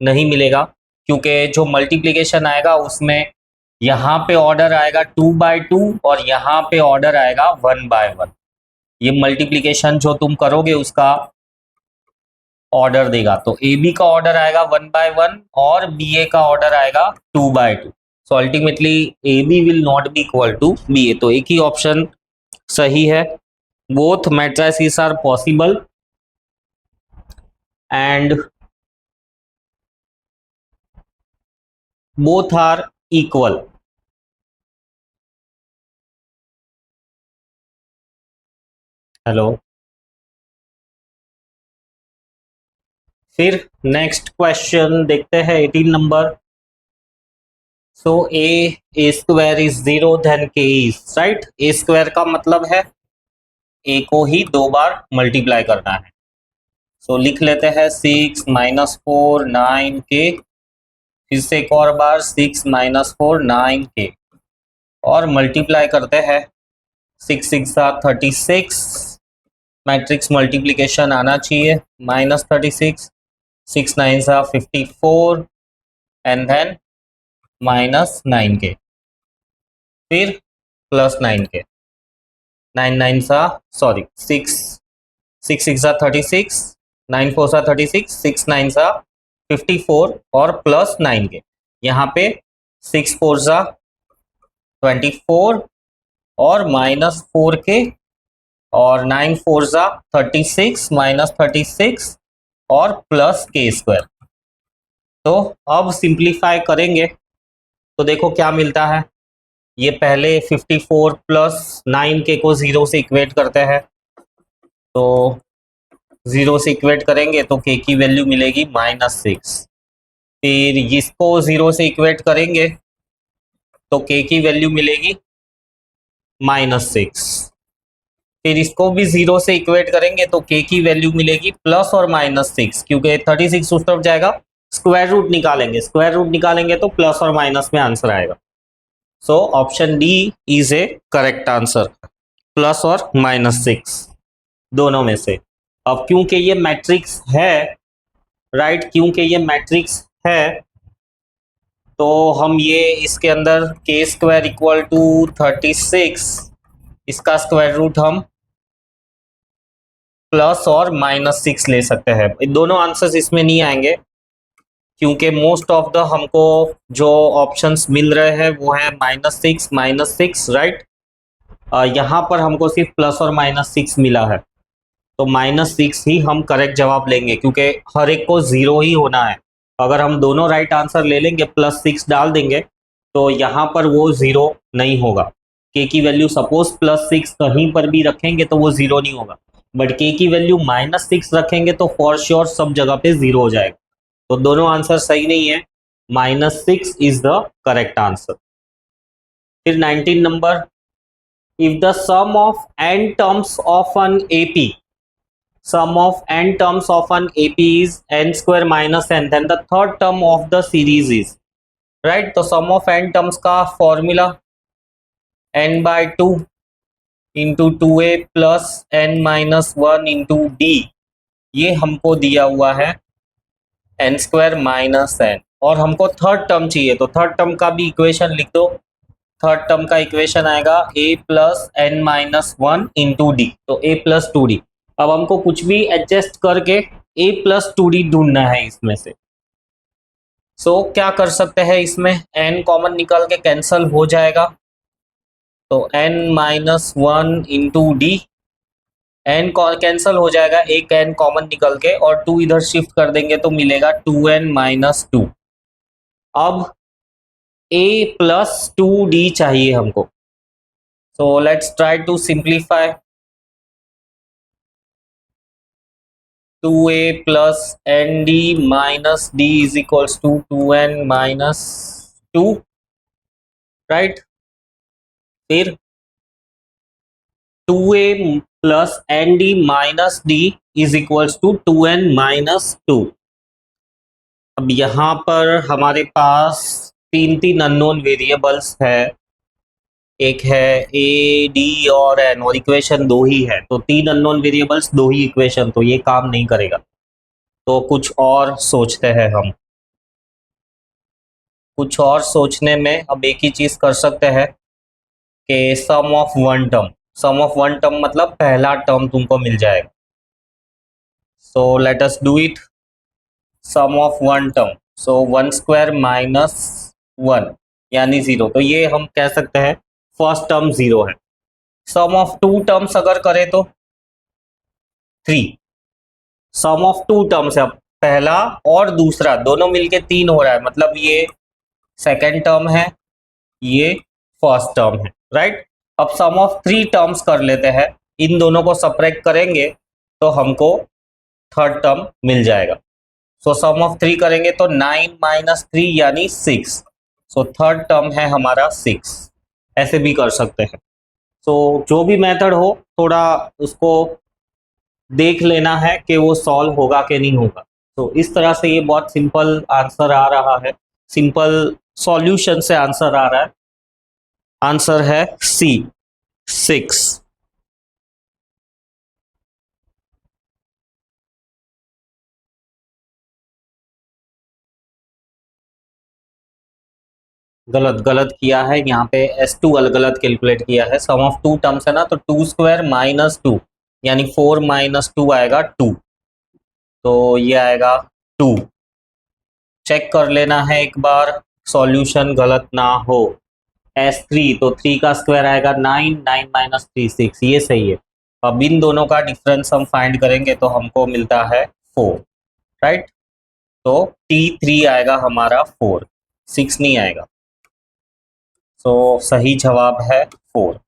नहीं मिलेगा क्योंकि जो मल्टीप्लिकेशन आएगा उसमें यहाँ पे ऑर्डर आएगा 2/2 और यहाँ पे ऑर्डर आएगा 1/1। ये मल्टीप्लिकेशन जो तुम करोगे उसका ऑर्डर देगा। तो ए बी का ऑर्डर आएगा 1/1 और बी ए का ऑर्डर आएगा 2/2। So ultimately A B will not be equal to B A. तो एक ही ऑप्शन सही है। Both matrices are possible and both are equal। Hello, फिर नेक्स्ट क्वेश्चन देखते हैं 18 नंबर। So A square is 0 then K is right. A square का मतलब है ए को ही 2 बार मल्टीप्लाई करना है। सो लिख लेते हैं 6 - 4 9 के, फिर से एक और बार 6 - 4 9 के, और मल्टीप्लाई करते हैं 6 6 36। मैट्रिक्स मल्टीप्लिकेशन आना चाहिए, -36, 6 9 54 एंड देन -9 के, फिर +9 के, 9 9 सॉरी 6 6 6 36, 9 4 36, 6 9 54 और +9 के। यहाँ पे 6 4 24 और -4 के, और 9 4 36 -36 और प्लस के स्क्वायर। तो अब सिंप्लीफाई करेंगे तो देखो क्या मिलता है। ये पहले 54 + 9 के को 0 से इक्वेट करते हैं, तो 0 से इक्वेट करेंगे तो के की वैल्यू मिलेगी -6। फिर इसको 0 से इक्वेट करेंगे तो के की वैल्यू मिलेगी -6। फिर इसको भी 0 से इक्वेट करेंगे तो के की वैल्यू मिलेगी प्लस और -6, क्योंकि 36 उस तरफ जाएगा, स्क्वायर रूट निकालेंगे, स्क्वायर रूट निकालेंगे तो प्लस और माइनस में आंसर आएगा। So option D is A correct answer, plus और -6 दोनों में से। अब क्योंकि ये मैट्रिक्स है राइट, क्योंकि ये मैट्रिक्स है तो हम ये इसके अंदर के स्क्वायर इक्वल टू 36, इसका स्क्वायर रूट हम प्लस और -6 ले सकते हैं। दोनों आंसर्स इसमें नहीं आएंगे क्योंकि मोस्ट ऑफ द हमको जो ऑप्शंस मिल रहे हैं वो है -6 -6 राइट। यहाँ पर हमको सिर्फ प्लस और -6 मिला है, तो -6 ही हम करेक्ट जवाब लेंगे क्योंकि हर एक को 0 ही होना है। अगर हम दोनों राइट आंसर ले लेंगे +6 डाल देंगे तो यहाँ पर वो 0 नहीं होगा। के की वैल्यू सपोज +6 कहीं पर भी रखेंगे तो वो 0 नहीं होगा, बट के की वैल्यू -6 रखेंगे तो फॉर श्योर सब जगह पे 0 हो जाएगा। तो दोनों आंसर सही नहीं है, -6 इज द करेक्ट आंसर। फिर 19 नंबर, if the sum of n terms of an AP, sum of n terms of an AP is n square minus n, then the third term of the series is right। तो sum of n terms का formula n/2 into 2a plus n - 1 into d, ये हमको दिया हुआ है N square minus N, और हमको third term चाहिए तो थर्ड टर्म का भी इक्वेशन लिख दो। थर्ड टर्म का इक्वेशन आएगा A plus N minus one into D, तो ए प्लस टू डी। अब हमको कुछ भी एडजस्ट करके ए प्लस टू डी ढूंढना है इसमें से। सो क्या कर सकते हैं, इसमें एन कॉमन निकल के कैंसल हो जाएगा, तो n minus one into d, n cancel हो जाएगा, एक एन कॉमन निकल के, और टू इधर शिफ्ट कर देंगे तो मिलेगा टू एन माइनस टू। अब ए प्लस टू डी चाहिए हमको, so let's try to simplify. Two A plus N D minus D is equals to two N minus two, right. फिर two A plus N D minus D is equals to two N minus two. अब यहाँ पर हमारे पास तीन तीन unknown variables है, एक है ए डी और एन, और इक्वेशन दो ही है, तो तीन अननोन वेरिएबल्स दो ही इक्वेशन, तो ये काम नहीं करेगा। तो कुछ और सोचते हैं हम। कुछ और सोचने में अब एक ही चीज कर सकते हैं कि sum of one term, sum of one term मतलब पहला टर्म तुमको मिल जाएगा। So let us do it. Sum of one term, so one square minus one यानी जीरो, तो ये हम कह सकते हैं फर्स्ट टर्म जीरो है। सम ऑफ टू टर्म्स अगर करें तो three, sum of two terms है, पहला और दूसरा दोनों मिलके तीन हो रहा है, मतलब ये सेकेंड टर्म है, ये फर्स्ट टर्म है, राइट। अब सम ऑफ थ्री टर्म्स कर लेते हैं, इन दोनों को सब्ट्रैक्ट करेंगे तो हमको थर्ड टर्म मिल जाएगा। सो सम ऑफ थ्री करेंगे तो नाइन माइनस थ्री यानी सिक्स, सो थर्ड टर्म है हमारा सिक्स। ऐसे भी कर सकते हैं। सो जो भी मेथड हो थोड़ा उसको देख लेना है कि वो सॉल्व होगा कि नहीं होगा। तो इस तरह से ये बहुत सिंपल आंसर आ रहा है, सिंपल सॉल्यूशन से आंसर आ रहा है। आंसर है सी, सिक्स। गलत गलत किया है यहाँ पे, S2 गलत कैलकुलेट किया है। सम ऑफ टू टर्म्स है ना, तो टू स्क्वायर माइनस टू यानी फोर माइनस टू आएगा टू, तो ये आएगा टू। चेक कर लेना है एक बार सॉल्यूशन गलत ना हो। S3 तो थ्री का स्क्वायर आएगा nine, nine minus three six, ये सही है। अब इन दोनों का डिफरेंस हम फाइंड करेंगे तो हमको मिलता है फोर, राइट। तो T3 आएगा हमारा फोर, सिक्स नहीं आएगा। तो सही जवाब है फोर।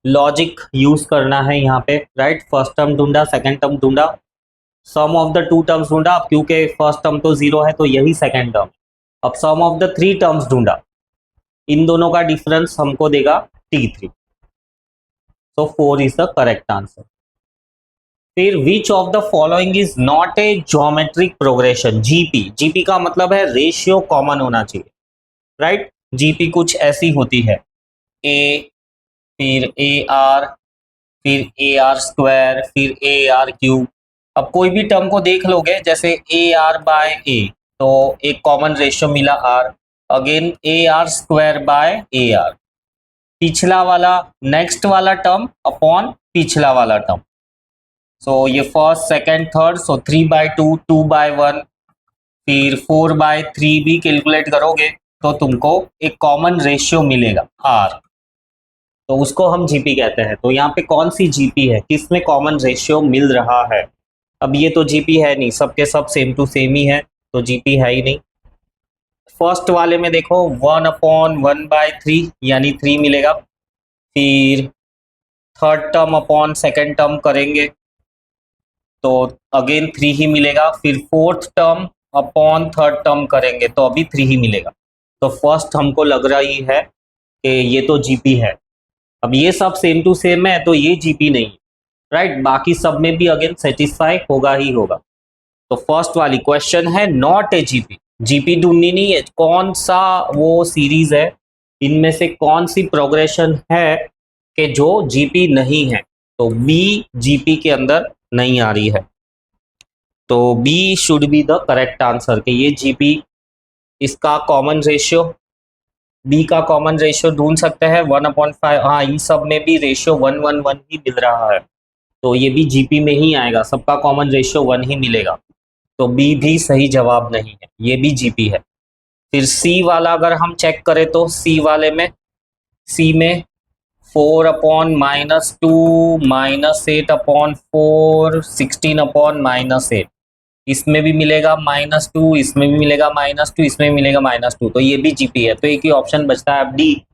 लॉजिक यूज करना है यहाँ पे, राइट। फर्स्ट टर्म ढूंढा, सेकंड टर्म ढूंढा, सम ऑफ द टू टर्म्स ढूंढा, अब क्योंकि फर्स्ट टर्म तो जीरो है तो यही सेकंड टर्म। अब सम ऑफ द थ्री टर्म्स ढूंढा, इन दोनों का डिफरेंस हमको देगा T3, so 4 is the correct answer। फिर which of the following is not a geometric progression? GP, GP का मतलब है रेशियो कॉमन होना चाहिए, राइट। GP कुछ ऐसी होती है, A, फिर AR, फिर AR स्क्वायर, फिर AR क्यूब। अब कोई भी टर्म को देख लोगे, जैसे AR बाय A, तो एक कॉमन रेशियो मिला R, again AR square by AR, पिछला वाला नेक्स्ट वाला टर्म अपॉन पिछला वाला टर्म। सो ये first second third, so three by two, two by one, फिर फोर बाय थ्री भी कैलकुलेट करोगे तो तुमको एक कॉमन रेशियो मिलेगा R, तो उसको हम जीपी कहते हैं। तो यहाँ पे कौन सी जीपी है, किसमें कॉमन रेशियो मिल रहा है? अब ये तो जीपी है नहीं, सबके सब सेम टू सेम ही है, तो जीपी है ही नहीं। फर्स्ट वाले में देखो one upon one by three यानी थ्री मिलेगा, फिर third term upon second term करेंगे तो अगेन थ्री ही मिलेगा, फिर fourth term upon third term करेंगे तो अभी थ्री ही मिलेगा। तो फर्स्ट हमको लग रही है कि ये तो जीपी है। अब ये सब सेम टू सेम है तो ये जीपी नहीं, राइट। बाकी सब में भी अगेन सेटिस्फाई होगा ही होगा। तो फर्स्ट वाली क्वेश्चन है नॉट ए जीपी, जीपी ढूंढनी नहीं है, कौन सा वो सीरीज है, इनमें से कौन सी प्रोग्रेशन है कि जो जीपी नहीं है, तो बी जीपी के अंदर नहीं आ रही है। तो B should be the correct answer कि ये जीपी इसका कॉमन रेशियो, बी का कॉमन रेशियो ढूंढ सकते हैं 1/5। हाँ, इन सब में भी रेशियो 1:1:1 ही मिल रहा है, तो ये भी जीपी में ही आएगा, सबका कॉमन रेशियो 1 ही मिलेगा। तो बी भी सही जवाब नहीं है, ये भी जीपी है। फिर सी वाला अगर हम चेक करें तो सी वाले में, सी में 4/-2 -8/4 16/-8, इसमें भी मिलेगा -2, इसमें भी मिलेगा -2, इसमें भी मिलेगा -2, तो ये भी जीपी है। तो एक ही ऑप्शन बचता है अब डी,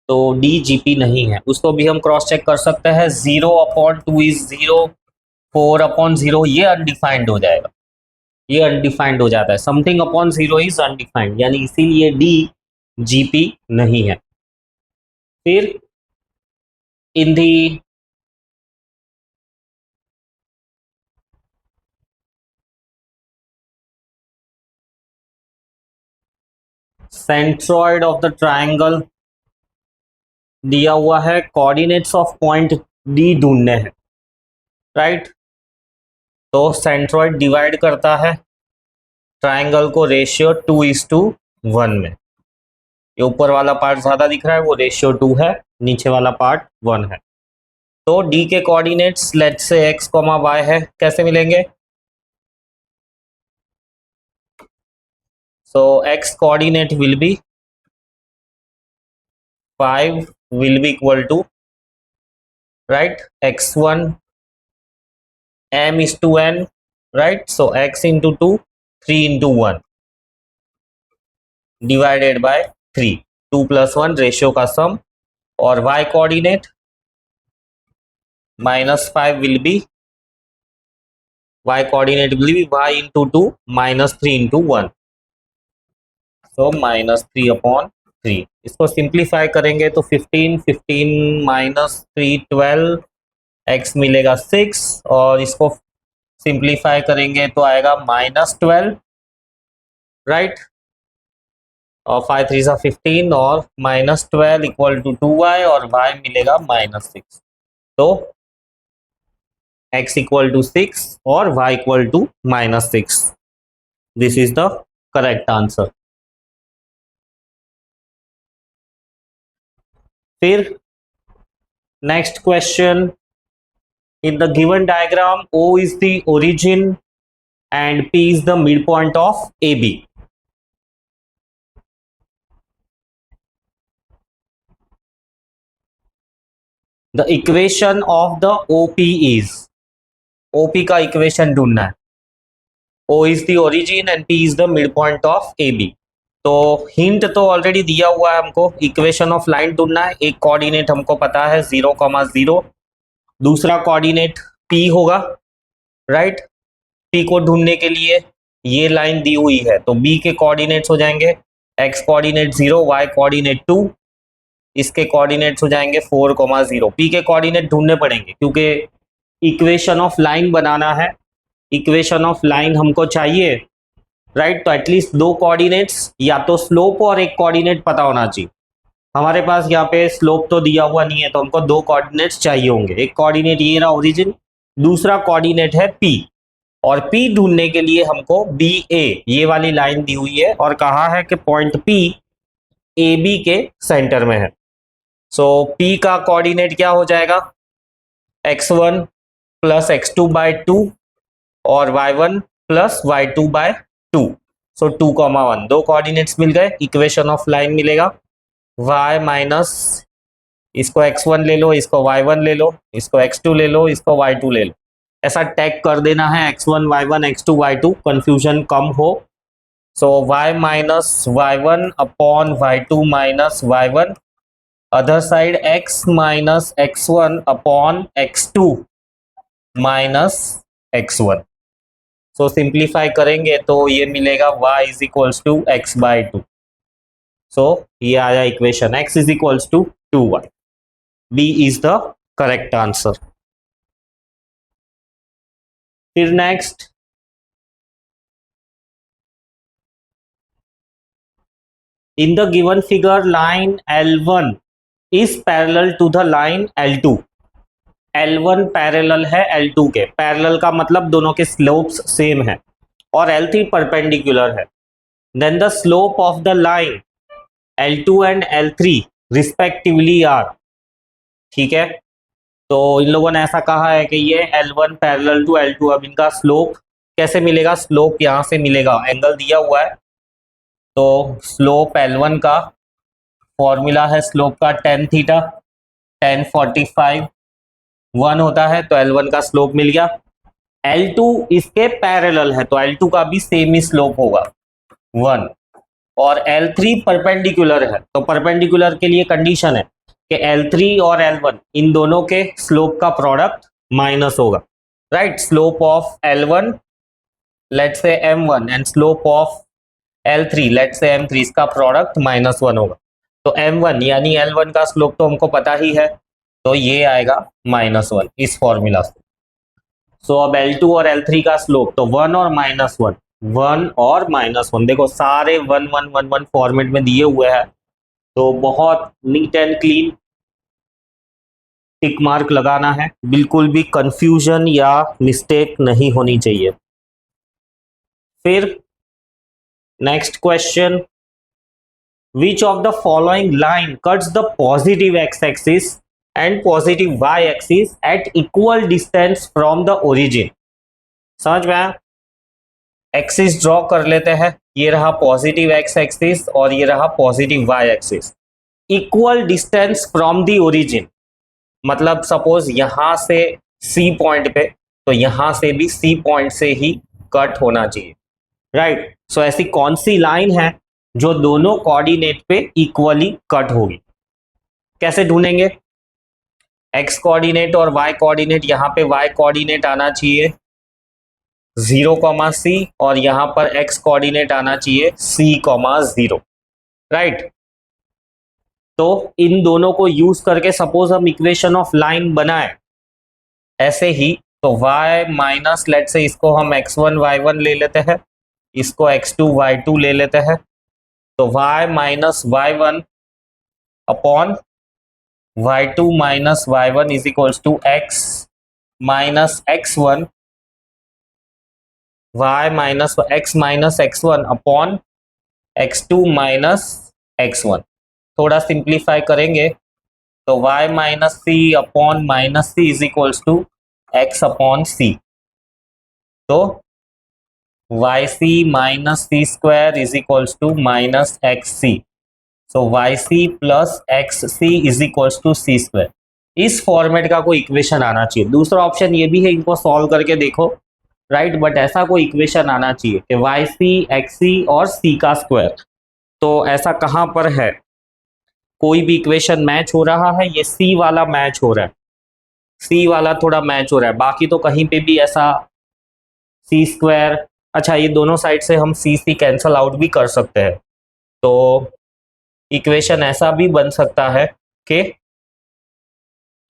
तो डी जीपी नहीं है। उसको भी हम क्रॉस चेक कर सकते हैं, 0/2 इज 0, 4/0 ये अनडिफाइंड हो जाएगा, ये अनडिफाइंड हो जाता है, समथिंग अपॉन 0 इज अनडिफाइंड, यानी इसीलिए डी जीपी नहीं है। फिर इन दी सेंट्रॉइड ऑफ द ट्राइंगल दिया हुआ है, कोऑर्डिनेट्स ऑफ पॉइंट डी ढूंढने हैं, राइट। तो सेंट्रॉइड डिवाइड करता है ट्राइंगल को रेशियो 2:1 में। ये ऊपर वाला पार्ट ज्यादा दिख रहा है, वो रेशियो 2 है, नीचे वाला पार्ट 1 है। तो डी के coordinates let's say x, y है, कैसे मिलेंगे? सो x coordinate will be 5 will be equal to, right, x1 m is to n, right, so x into 2 3 into 1 divided by 3, 2 plus 1 ratio का सम, और y coordinate -5 will be, y coordinate will be y into 2 -3 into 1, so -3/3। इसको simplify करेंगे तो 15 -3 12, x मिलेगा 6, और इसको simplify करेंगे तो आएगा -12, राइट, और 5 3 15, और -12 इक्वल टू 2y, और y मिलेगा -6। तो x इक्वल टू 6 और y equal to -6, this is the correct answer. फिर next question, in the given diagram O is the origin and P is the midpoint of AB. The equation of the OP is, OP का equation ढूंढना है, O is the origin and P is the midpoint of AB। तो hint तो already दिया हुआ है हमको, equation of line ढूंढना है। एक कोऑर्डिनेट हमको पता है 0,0, दूसरा कोऑर्डिनेट P होगा, राइट। P को ढूंढने के लिए ये लाइन दी हुई है, तो B के कोऑर्डिनेट्स हो जाएंगे x कोऑर्डिनेट 0, y कोऑर्डिनेट 2, इसके कोऑर्डिनेट्स हो जाएंगे 4,0। P के कोऑर्डिनेट ढूंढने पड़ेंगे क्योंकि इक्वेशन ऑफ लाइन बनाना है, इक्वेशन ऑफ लाइन हमको चाहिए, राइट। तो एटलीस्ट दो कोऑर्डिनेट्स, या तो स्लोप और एक कोऑर्डिनेट पता होना चाहिए। हमारे पास यहाँ पे स्लोप तो दिया हुआ नहीं है, तो हमको दो कोऑर्डिनेट्स चाहिए होंगे। एक कोऑर्डिनेट ये रहा ओरिजिन, दूसरा कोऑर्डिनेट है P, और P ढूंढने के लिए हमको BA ये वाली लाइन दी हुई है, और कहा है कि पॉइंट P AB के सेंटर में है। सो P का कोऑर्डिनेट क्या हो जाएगा, x1 प्लस x2/2 और y1 प्लस y2/2। सो 2,1, दो कोऑर्डिनेट्स मिल गए, इक्वेशन ऑफ लाइन मिलेगा y माइनस, इसको x1 ले लो, इसको y1 ले लो, इसको x2 ले लो, इसको y2 ले लो, ऐसा टैग कर देना है, x1 y1 x2 y2, confusion कम हो। So y minus y1 upon y2 minus y1, other side x minus x1 upon x2 minus x1। So simplify करेंगे तो ये मिलेगा y is equals to x/2। So ये आया equation, x is equals to 2y। B is the correct answer. फिर next, in the given figure line L1 is parallel to the line L2 L1 parallel है L2 के, parallel का मतलब दोनों के slopes same है, और L3 परपेंडिकुलर है, then the slope of the line L2 and L3 respectively are, ठीक है। तो इन लोगों ने ऐसा कहा है कि ये L1 पैरेलल टू L2, अब इनका स्लोप कैसे मिलेगा, स्लोप यहाँ से मिलेगा, एंगल दिया हुआ है, तो स्लोप L1 का फॉर्मूला है स्लोप का tan थीटा, tan 45 1 होता है, तो L1 का स्लोप मिल गया। L2 इसके पैरेलल है, तो L2 का भी सेम ही स्लोप होगा 1, और L3 परपेंडिकुलर है, तो परपेंडिकुलर के लिए कंडीशन है कि L3 और L1 इन दोनों के स्लोप का प्रोडक्ट माइनस होगा, right. Slope of L1 let's say M1 and slope of L3 let's say M3, इसका प्रोडक्ट -1 होगा, तो M1 यानी L1 का स्लोप तो हमको पता ही है, तो ये आएगा -1 इस फॉर्मूला से। सो अब L2 और L3 का स्लोप तो 1 और -1, 1 और -1, देखो सारे 1 1 1 1 फॉर्मेट में दिए हुए हैं, तो बहुत neat and clean tick mark लगाना है, बिल्कुल भी कंफ्यूजन या मिस्टेक नहीं होनी चाहिए। फिर next question, which of the following line cuts the positive x axis and positive y axis at equal distance from the origin. समझ में आया? एक्सिस ड्रॉ कर लेते हैं, ये रहा पॉजिटिव एक्स एक्सिस और ये रहा positive y axis, equal distance from the origin, मतलब सपोज यहां से सी पॉइंट पे, तो यहां से भी सी पॉइंट से ही कट होना चाहिए, राइट। सो ऐसी कौन सी लाइन है जो दोनों कोऑर्डिनेट पे इक्वली कट होगी? कैसे ढूंढेंगे? एक्स कोऑर्डिनेट और वाई कोऑर्डिनेट, यहाँ पे वाई कोऑर्डिनेट आना चाहिए 0,c और यहाँ पर एक्स कोऑर्डिनेट आना चाहिए c,0, राइट। तो इन दोनों को यूज करके सपोज हम इक्वेशन ऑफ लाइन बनाए ऐसे ही, तो y माइनस लेट से इसको हम x1 y1 ले लेते हैं, इसको x2 y2 ले लेते हैं, तो y minus y1 upon y2 minus y1 is equals to x minus x1, y minus x minus x1 upon x2 minus x1। थोड़ा सिंप्लीफाई करेंगे तो y minus C upon minus C is equals to x upon C, तो Y C minus C square is equals to minus X C, so Y C plus X C is equals to C square. इस format का कोई equation आना चाहिए। दूसरा option ये भी है, इनको सॉल्व करके देखो, राइट, बट ऐसा कोई इक्वेशन आना चाहिए कि वाई सी एक्स सी और सी का स्क्वायर, तो ऐसा कहाँ पर है? कोई भी इक्वेशन मैच हो रहा है, ये सी वाला मैच हो रहा है, सी वाला थोड़ा मैच हो रहा है, बाकी तो कहीं पे भी ऐसा सी स्क्वायर, अच्छा ये दोनों साइड से हम सी सी कैंसल आउट भी कर सकते हैं, तो इक्वेशन ऐसा भी बन सकता है कि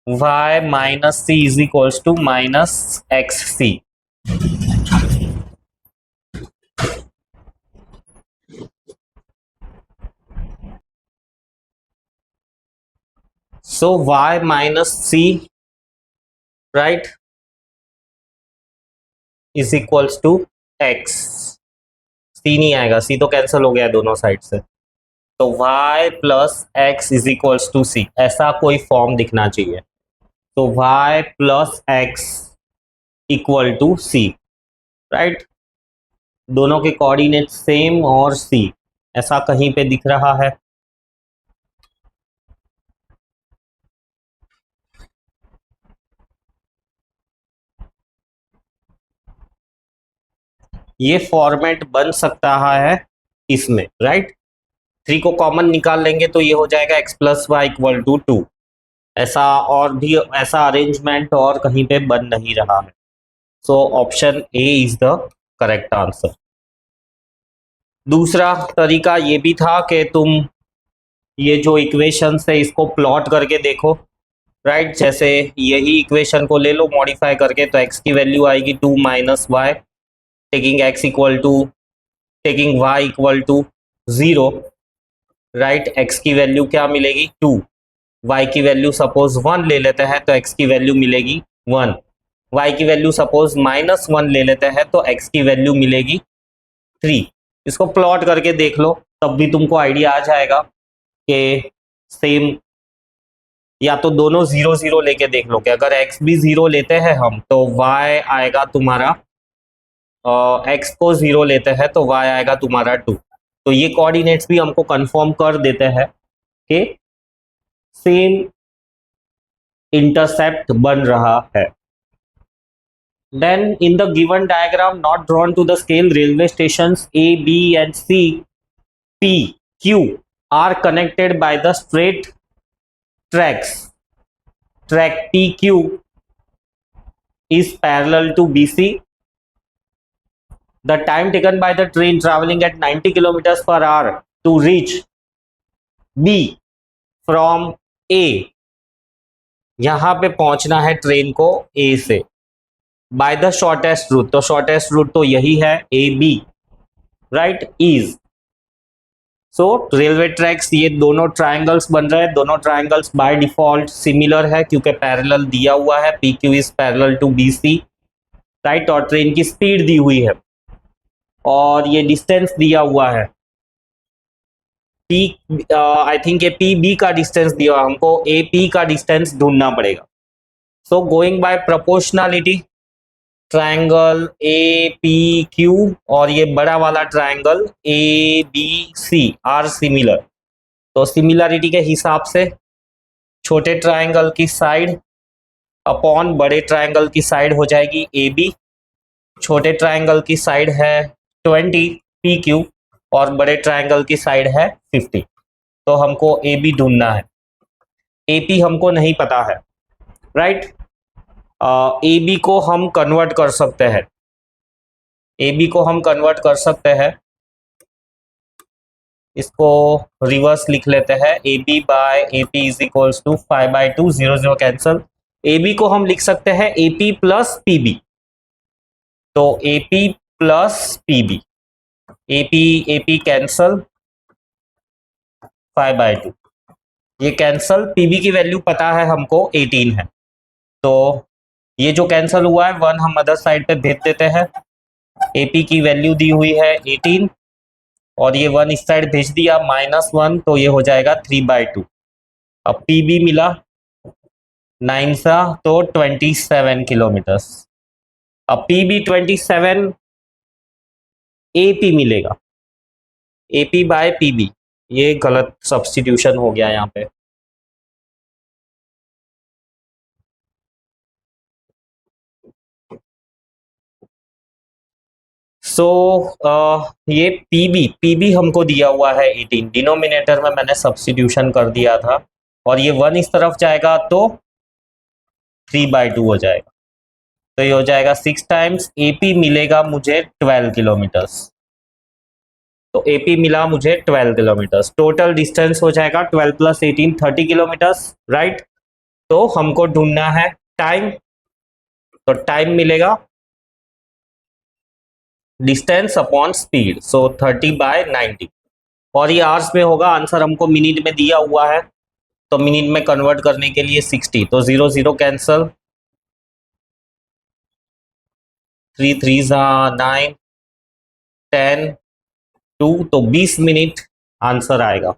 y minus C is equals to minus X C. So y minus C, right, is equals to X, C नहीं आएगा, सी तो कैंसिल हो गया दोनों साइड से, तो y plus X is equals to C, ऐसा कोई फॉर्म दिखना चाहिए, तो y plus X equal to C, right, दोनों के कोऑर्डिनेट सेम और सी, ऐसा कहीं पे दिख रहा है? ये फॉर्मेट बन सकता है इसमें, राइट। 3 को कॉमन निकाल लेंगे तो ये हो जाएगा x plus y equal to 2, ऐसा और भी ऐसा अरेंजमेंट और कहीं पे बन नहीं रहा है, so option A is the correct answer. दूसरा तरीका ये भी था कि तुम ये जो इक्वेशन है इसको प्लॉट करके देखो, राइट, जैसे यही इक्वेशन को ले लो मॉडिफाई करके, तो x की वैल्यू आएगी 2 minus y, taking x equal to, taking y equal to 0, right, x की वैल्यू क्या मिलेगी 2, y की वैल्यू सपोज 1 ले लेते हैं तो x की वैल्यू मिलेगी 1, y की वैल्यू सपोज -1 ले लेते हैं तो x की वैल्यू मिलेगी 3। इसको प्लॉट करके देख लो, तब भी तुमको आइडिया आ जाएगा कि सेम, या तो दोनों 0 0 लेके देख लो कि अगर x भी 0 लेते हैं हम तो y आएगा तुम्हारा, x को 0 लेते हैं तो y आएगा तुम्हारा 2। तो ये कोऑर्डिनेट्स भी हमको कंफर्म कर देते हैं कि सेम इंटरसेप्ट बन रहा है। Then in the given diagram not drawn to the scale, railway stations A, B and C, P, Q are connected by the straight tracks. Track PQ is parallel to BC. The time taken by the train traveling at 90 kilometers per hour to reach B from A, यहां पे पहुंचना है train को A से by the shortest route, तो shortest route तो यही है A B, right, is. So railway tracks, ये दोनों ट्रायंगल्स बन रहे हैं, दोनों ट्रायंगल्स बाय डिफॉल्ट सिमिलर है क्योंकि पैरेलल दिया हुआ है, p q is parallel to b c, right, और ट्रेन की स्पीड दी हुई है और ये डिस्टेंस दिया हुआ है P, I think a p b का डिस्टेंस दिया हुआ, हमको ए पी का डिस्टेंस ढूंढना पड़ेगा। So going by proportionality, triangle a p q और ये बड़ा वाला triangle a b c are similar, तो सिमिलरिटी के हिसाब से छोटे ट्रायंगल की साइड अपॉन बड़े ट्रायंगल की साइड हो जाएगी ए बी। छोटे ट्रायंगल की साइड है 20 पी क्यू और बड़े ट्रायंगल की साइड है 50। तो हमको ए बी ढूंढना है, ए पी हमको नहीं पता है, राइट। ए बी को हम कन्वर्ट कर सकते हैं, ए बी को हम कन्वर्ट कर सकते हैं, इसको रिवर्स लिख लेते हैं, A B by A P is equals to 5/2, 0 0 cancel. A B को हम लिख सकते हैं A P plus P B, तो A P plus P B, A P cancel, 5/2 ये कैंसल, पी बी की वैल्यू पता है हमको 18 है, तो ये जो कैंसल हुआ है 1 हम अदर साइड पे भेज देते हैं। एपी की वैल्यू दी हुई है 18 और ये 1 इस साइड भेज दिया -1, तो ये हो जाएगा 3/2। अब पीबी मिला 9 सा तो 27 किलोमीटर्स। अब पीबी 27, एपी मिलेगा, एपी बाय पीबी, ये गलत सब्स्टिट्यूशन हो गया यहाँ पे। सो ये पीबी हमको दिया हुआ है 18, डिनोमिनेटर में मैंने सब्स्टिट्यूशन कर दिया था और ये 1 इस तरफ जाएगा तो 3/2 हो जाएगा, तो ये हो जाएगा 6 टाइम्स। एपी मिलेगा मुझे 12 किलोमीटर्स, तो एपी मिला मुझे 12 किलोमीटर्स, टोटल डिस्टेंस हो जाएगा 12 + 18 30 किलोमीटर्स, राइट। तो हमको ढूंढना है टाइम, तो टाइम मिलेगा डिस्टेंस अपॉन स्पीड, सो 30/90 और ये आवर्स में होगा, आंसर हमको मिनट में दिया हुआ है तो मिनट में कन्वर्ट करने के लिए 60, तो 0 0 कैंसल, 3 3 9 10 2, तो 20 मिनट आंसर आएगा,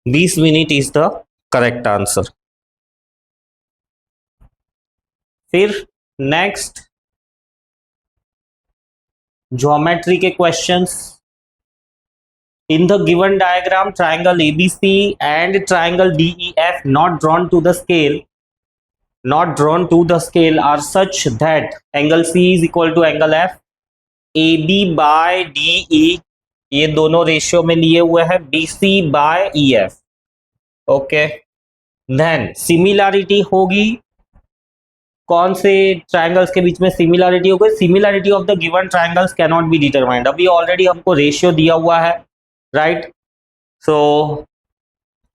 20 minute is the correct answer. फिर नेक्स्ट ज्योमेट्री के questions. In the given diagram, triangle ABC and triangle DEF not drawn to the scale are such that angle C is equal to angle F, AB by DE ये दोनों ratio में लिए हुए हैं, BC by EF, okay. Then similarity होगी, कौन से triangles के बीच में सिमिलरिटी होगी? Similarity of the given triangles can not be determined, अभी ऑलरेडी हमको रेशियो दिया हुआ है, राइट। सो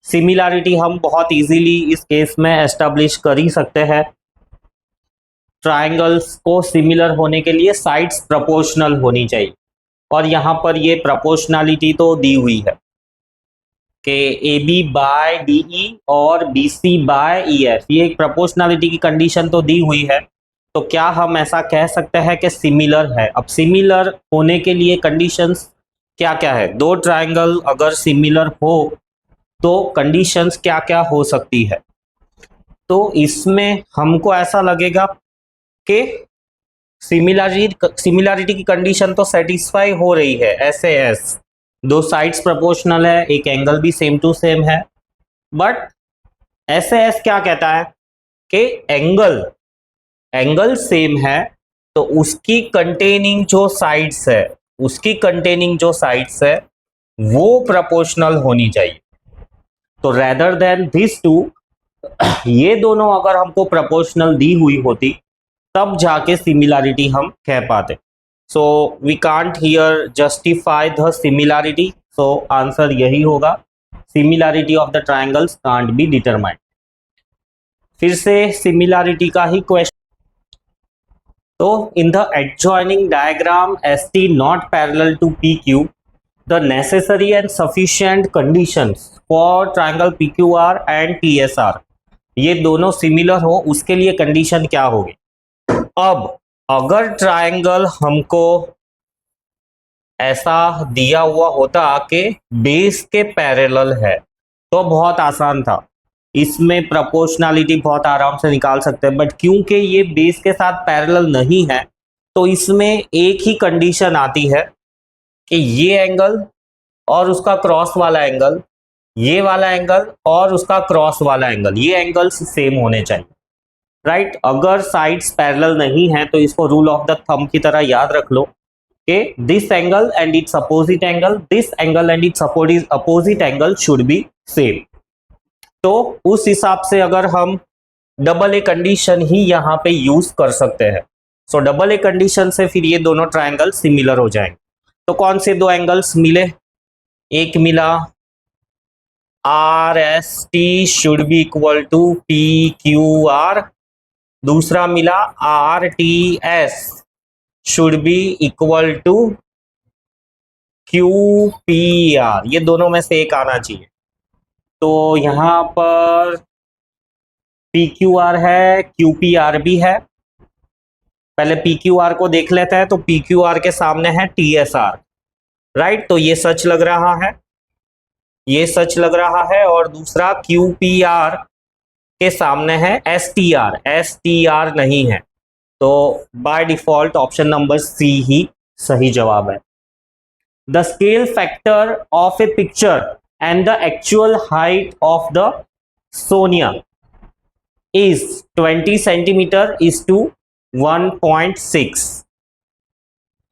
सिमिलरिटी हम बहुत इजीली इस केस में एस्टेब्लिश कर ही सकते हैं। ट्रायंगल्स को सिमिलर होने के लिए साइड्स प्रोपोर्शनल होनी चाहिए और यहाँ पर ये प्रोपोर्शनलिटी तो दी हुई है कि A B by D E और B C by E F, ये एक प्रोपोर्शनलिटी की कंडीशन तो दी हुई है, तो क्या हम ऐसा कह सकते हैं कि सिमिलर है? अब सिमिलर होने के लिए कंडीशंस क्या क्या है? दो ट्रायंगल अगर सिमिलर हो तो कंडीशंस क्या क्या हो सकती है? तो इसमें हमको ऐसा लगेगा कि सिमिलैरिटी की कंडीशन तो सेटिस्फाई हो रही है, ऐसे एस दो साइड्स प्रोपोर्शनल है, एक एंगल भी सेम टू सेम है, बट ऐसे एस क्या कहता है कि एंगल एंगल सेम है, तो उसकी कंटेनिंग जो साइड्स है, उसकी कंटेनिंग जो साइड्स है वो प्रोपोर्शनल होनी चाहिए। तो रेदर देन दिस टू, ये दोनों अगर हमको प्रोपोर्शनल दी हुई होती तब जाके सिमिलैरिटी हम कह पाते। So we can't here justify the similarity, so answer यही होगा, similarity of the triangles can't be determined. फिर से सिमिलैरिटी का ही क्वेश्चन। तो in the adjoining diagram s t not parallel to p q, the necessary and sufficient conditions for triangle p Q r and t s r, ये दोनों similar हो उसके लिए कंडीशन क्या होगी? अब अगर ट्रायंगल हमको ऐसा दिया हुआ होता कि बेस के पैरेलल है तो बहुत आसान था, इसमें प्रोपोर्शनलिटी बहुत आराम से निकाल सकते हैं, बट क्योंकि ये बेस के साथ पैरेलल नहीं है तो इसमें एक ही कंडीशन आती है कि ये एंगल और उसका क्रॉस वाला एंगल, ये वाला एंगल और उसका क्रॉस वाला एंगल, ये एंगल्स सेम होने चाहिए, राइट? अगर साइड्स पैरेलल नहीं है तो इसको रूल ऑफ द थंब की तरह याद रख लो कि this angle and it's opposite angle, this angle and it's opposite angle should be same. तो उस हिसाब से अगर हम डबल ए कंडीशन ही यहाँ पे यूज कर सकते हैं, सो डबल ए कंडीशन से फिर ये दोनों ट्रायंगल सिमिलर हो जाएंगे। तो कौन से दो एंगल्स मिले? एक मिला r S t should be equal to p Q r, दूसरा मिला r t s should be equal to q p r, ये दोनों में से एक आना चाहिए। तो यहां पर पी क्यू आर है, क्यू पी आर भी है। पहले पी क्यू आर को देख लेते हैं, तो पी क्यू आर के सामने है टी एस आर, राइट? तो ये सच लग रहा है, ये सच लग रहा है, और दूसरा क्यू पी आर के सामने है S T R, S T R नहीं है, तो by default option number C ही सही जवाब है। The scale factor of a picture and the actual height of the Sonia is 20 centimeter is to 1.6.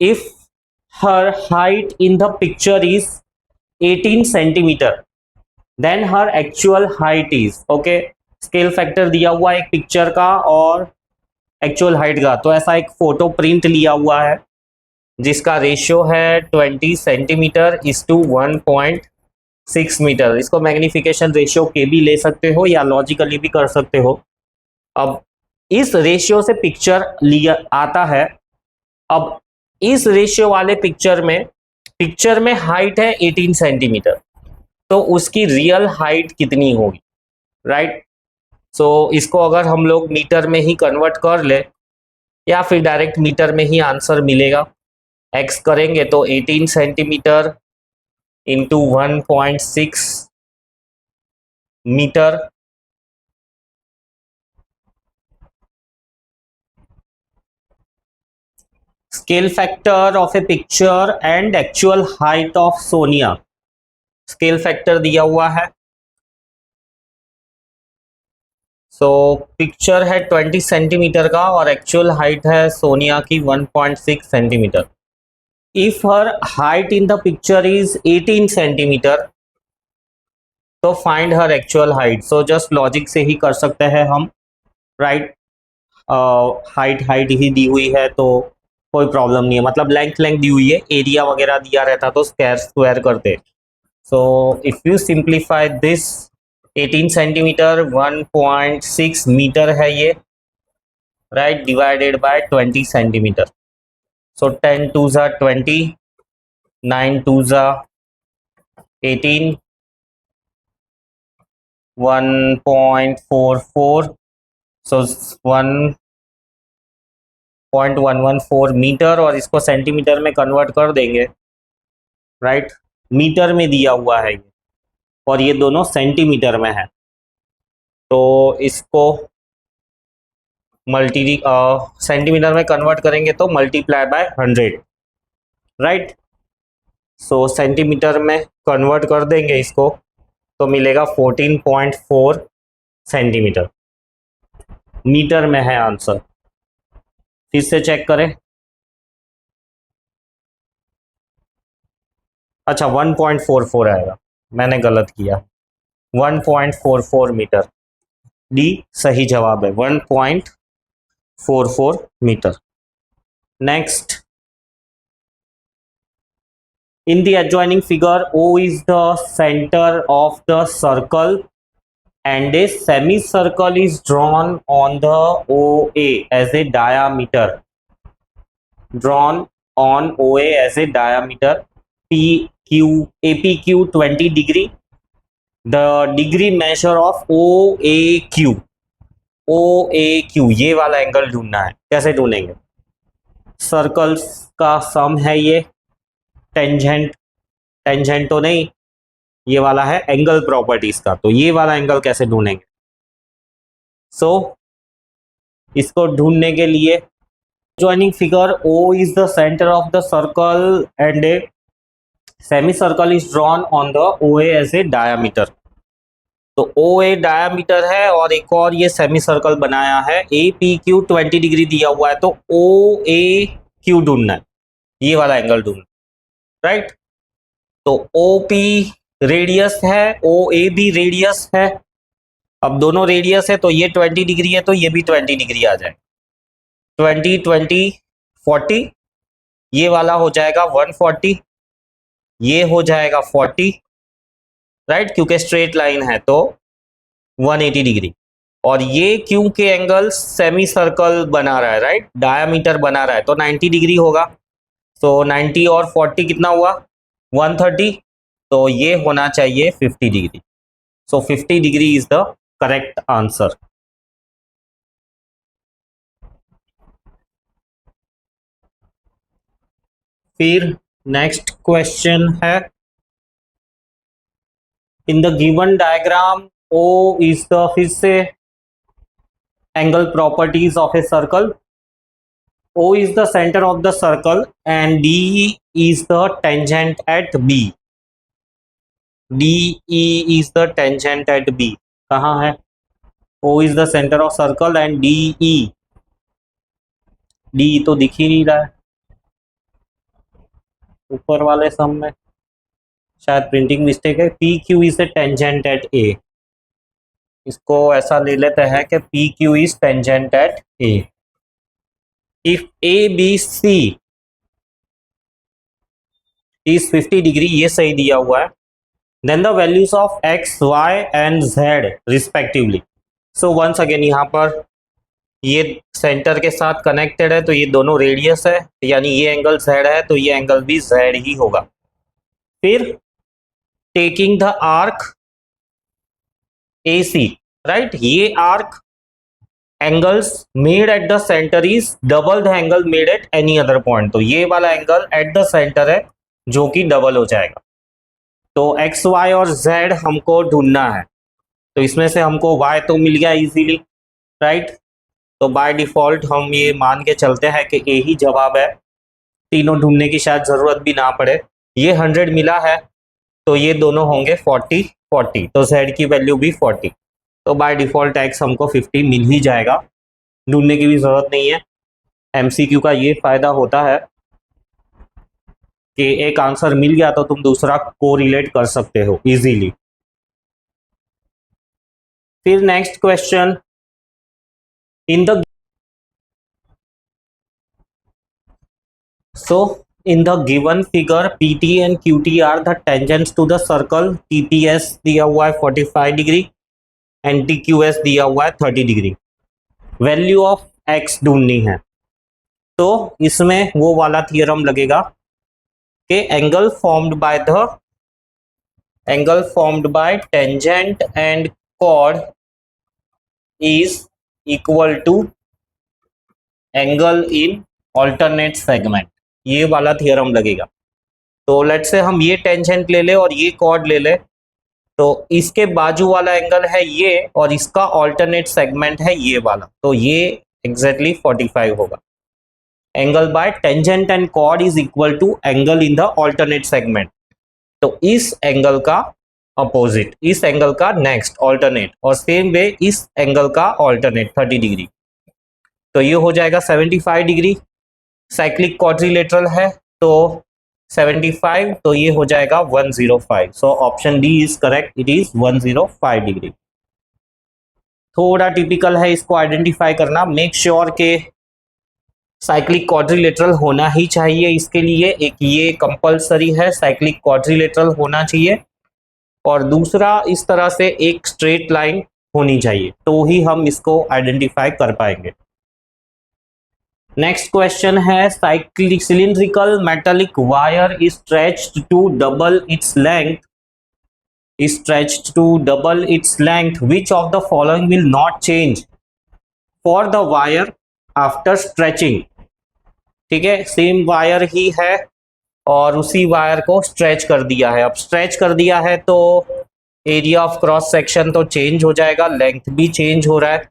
If her height in the picture is 18 centimeter, then her actual height is, okay, scale factor दिया हुआ है एक picture का और actual height का, तो ऐसा एक फोटो प्रिंट लिया हुआ है जिसका रेशियो है 20 सेंटीमीटर इज टू 1.6 मीटर। इसको मैग्निफिकेशन रेशियो के भी ले सकते हो या लॉजिकली भी कर सकते हो। अब इस रेशियो से पिक्चर लिया आता है, अब इस रेशियो वाले पिक्चर में हाइट है 18 सेंटीमीटर, तो उसकी रियल हाइट कितनी होगी, राइट? सो इसको अगर हम लोग मीटर में ही कन्वर्ट कर ले या फिर डायरेक्ट मीटर में ही आंसर मिलेगा, एक्स करेंगे तो 18 centimetre into 1.6 metre, scale factor of a picture and actual height of Sonia, scale factor दिया हुआ है। सो पिक्चर है 20 सेंटीमीटर का और एक्चुअल हाइट है सोनिया की 1.6 centimeter. If her height in the picture is 18 centimeter, तो find her actual height. So just logic से ही कर सकते हैं हम, राइट? हाइट ही दी हुई है तो कोई प्रॉब्लम नहीं है, मतलब लेंथ दी हुई है, एरिया वगैरह दिया रहता तो स्क्वायर करते। So if you simplify this, 18 centimetre 1.6 metre है ये, right, divided by 20 centimetre. So 10 two ज़ा 20, 9 टू ज़ा 18, 1.44, सो 1.114 मीटर, और इसको सेंटीमीटर में कन्वर्ट कर देंगे, राइट। मीटर में दिया हुआ है ये, और ये दोनों सेंटीमीटर में है, तो इसको सेंटीमीटर में कन्वर्ट करेंगे तो multiply by 100, right. So centimetre में कन्वर्ट कर देंगे इसको, तो मिलेगा 14.4 सेंटीमीटर। मीटर में है आंसर। फिर से चेक करें। अच्छा, 1.44 आएगा, मैंने गलत किया। 1.44 मीटर, डी सही जवाब है, 1.44 metre. Next, in the adjoining figure, O is the center of the circle and a semicircle is drawn on the OA as a diameter. Drawn on OA as a diameter APQ 20 degree. The degree measure of OAQ ये वाला angle ढूंढना है। कैसे ढूंढेंगे? Circles का सम है ये, tangent तो नहीं, ये वाला है एंगल प्रॉपर्टीज का, तो ये वाला एंगल कैसे ढूंढेंगे? सो इसको ढूंढने के लिए joining figure, O is the center of the circle and a semicircle is drawn on the OA as a diameter. तो OA डायामीटर है और एक और ये सेमी सर्कल बनाया है, APQ 20 डिग्री दिया हुआ है, तो OAQ ढूंढना है, ये वाला एंगल ढूंढना, राइट। तो OP रेडियस है, OA भी रेडियस है। अब दोनों रेडियस है तो ये 20 डिग्री है, तो ये भी 20 डिग्री आ जाए। 20 20 40, ये वाला हो जाएगा 140, ये हो जाएगा 40, राइट, क्योंकि स्ट्रेट लाइन है तो 180 डिग्री। और ये क्योंकि एंगल सेमी सर्कल बना रहा है, राइट, डायामीटर बना रहा है, तो 90 डिग्री होगा। तो 90 और 40 कितना हुआ? 130, तो ये होना चाहिए 50 degree. So 50 degree is the correct answer. फिर नेक्स्ट क्वेश्चन है, इन the given diagram O is the, फिर से angle properties of a circle. O is the center of the circle and D is the tangent at B. DE is the tangent at B. कहाँ है? O is the center of circle and DE, DE तो दिख ही नहीं रहा है ऊपर वाले सम में, शायद प्रिंटिंग मिस्टेक है। PQ is a tangent at A. इसको ऐसा ले लेते हैं कि PQ is tangent at A. If ABC is 50 degree, ये सही दिया हुआ है, then the values of X, Y and Z respectively. So once again यहाँ पर ये सेंटर के साथ कनेक्टेड है, तो ये दोनों रेडियस है, यानी ये एंगल Z है तो ये एंगल भी Z ही होगा। फिर taking the arc AC, right, ये arc angles made at the centre is double the angle made at any other point. तो ये वाला एंगल एट द सेंटर है जो कि डबल हो जाएगा। तो X, Y और Z हमको ढूंढना है, तो इसमें से हमको Y तो मिल गया इजीली, राइट। तो बाय डिफॉल्ट हम ये मान के चलते हैं कि A ही जवाब है, तीनों ढूंढने की शायद जरूरत भी ना पड़े। ये 100 मिला है तो ये दोनों होंगे 40 40, तो Z की वैल्यू भी 40, तो बाय डिफॉल्ट X हमको 50 मिल ही जाएगा, ढूंढने की भी जरूरत नहीं है। MCQ का ये फायदा होता है कि एक आंसर मिल गया तो तुम दूसरा को रिलेट कर सकते हो इजीली। फिर next question, in the given figure PT and QT are the tangents to the circle. TPS दिया हुआ है 45 डिग्री एंड TQS दिया हुआ है 30 डिग्री। वैल्यू ऑफ X ढूंढनी है, तो इसमें वो वाला थियरम लगेगा कि angle formed by tangent and chord is equal to angle in alternate segment, ये वाला थियरम लगेगा। तो लेट्स से हम ये टेंजेंट ले ले और ये कॉर्ड ले ले, तो इसके बाजू वाला एंगल है ये और इसका ऑल्टरनेट सेगमेंट है ये वाला, तो ये एग्जैक्टली 45 होगा। Angle by tangent and chord is equal to angle in the alternate segment, तो इस एंगल का अपोजिट, इस एंगल का नेक्स्ट ऑल्टरनेट, और सेम वे इस एंगल का ऑल्टरनेट 30 डिग्री, तो ये हो जाएगा 75 डिग्री। साइक्लिक क्वाड्रिलेटरल है तो 75, तो ये हो जाएगा 105। So option D is correct, it is 105 degree. थोड़ा टिपिकल है इसको आइडेंटिफाई करना, मेक श्योर के साइक्लिक क्वाड्रिलेटरल होना ही चाहिए, इसके लिए एक ये कंपलसरी है, साइक्लिक क्वाड्रिलेटरल होना चाहिए, और दूसरा इस तरह से एक स्ट्रेट लाइन होनी चाहिए, तो ही हम इसको आइडेंटिफाई कर पाएंगे। नेक्स्ट क्वेश्चन है, cyclic cylindrical metallic wire is stretched to double its length, is stretched to double its length, which of the following will not change for the wire after stretching। ठीक है, same wire ही है और उसी wire को stretch कर दिया है। अब स्ट्रेच कर दिया है तो एरिया ऑफ क्रॉस सेक्शन तो चेंज हो जाएगा, लेंथ भी चेंज हो रहा है,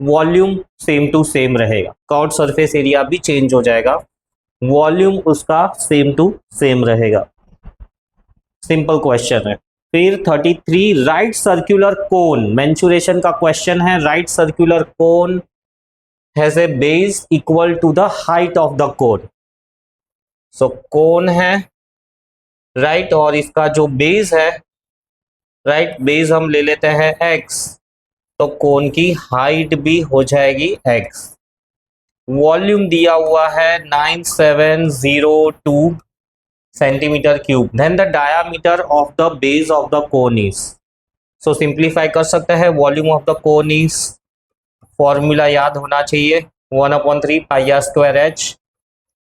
वॉल्यूम सेम टू सेम रहेगा, कर्व्ड सरफेस एरिया भी चेंज हो जाएगा, वॉल्यूम उसका सेम टू सेम रहेगा। सिंपल क्वेश्चन है। फिर 33, राइट सर्कुलर कोन, मेंसुरेशन का क्वेश्चन है। Right circular cone has a base equal to the height of the cone. So cone है राइट, और इसका जो बेस है राइट, बेस हम ले लेते हैं x, तो कोन की हाइट भी हो जाएगी x। वॉल्यूम दिया हुआ है 9702 centimeter cube, then the diameter of the base of the cone is, so simplify कर सकते हैं, volume of the cone is, formula याद होना चाहिए, 1/3 pi R square h,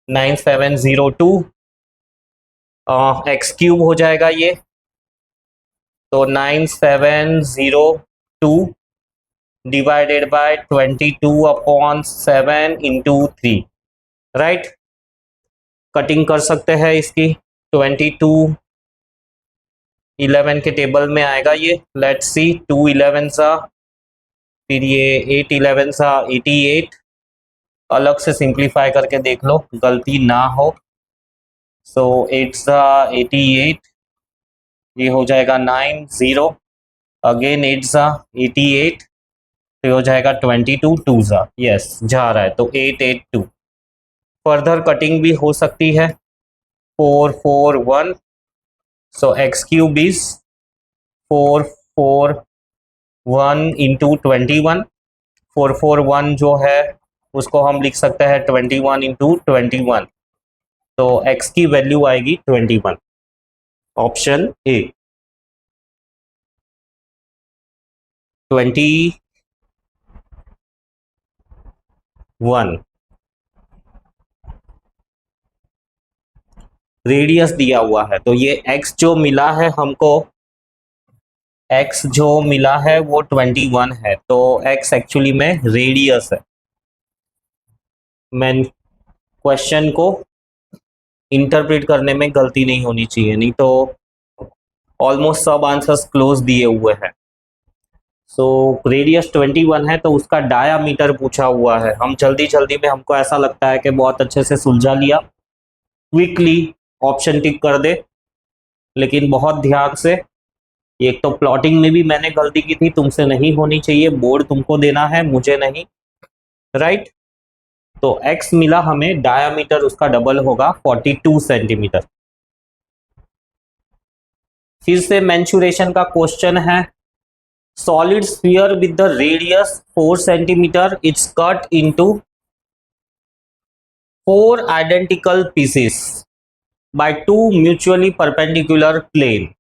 9702 x cube हो जाएगा ये, तो 9702 divided by 22/7 into 3, right. Cutting कर सकते हैं इसकी, 22 11 के टेबल में आएगा ये, लेट्स सी, 2 11 सा, फिर ये 8 11 सा 88, अलग से सिंप्लीफाई करके देख लो गलती ना हो। सो 8 सा 88, ये हो जाएगा 90, अगेन 8 सा 88, तो हो जाएगा 22, 2 सा, यस जा रहा है, तो 882। फर्दर कटिंग भी हो सकती है, 441, सो x क्यूब इज 441 इंटू 21, 441 जो है उसको हम लिख सकते हैं 21 इंटू 21, तो x की वैल्यू आएगी 21, ऑप्शन ए 21। रेडियस दिया हुआ है, तो ये x जो मिला है हमको, x जो मिला है वो 21 है, तो x एक्चुअली में रेडियस है। मैं क्वेश्चन को इंटरप्रेट करने में गलती नहीं होनी चाहिए, नहीं तो ऑलमोस्ट सब आंसर्स क्लोज दिए हुए हैं। सो रेडियस 21 है, तो उसका डायामीटर पूछा हुआ है। हम जल्दी जल्दी में, हमको ऐसा लगता है कि बहुत अच्छे से सुलझा लिया, क्विकली ऑप्शन टिक कर दे, लेकिन बहुत ध्यान से। एक तो प्लॉटिंग में भी मैंने गलती की थी, तुमसे नहीं होनी चाहिए, बोर्ड तुमको देना है, मुझे नहीं, राइट। तो x मिला हमें, डायामीटर उसका डबल होगा 42 सेंटीमीटर। फिर से मेंसुरेशन का क्वेश्चन है, solid sphere with the radius 4 centimetre, it's cut into 4 identical pieces by 2 mutually perpendicular plane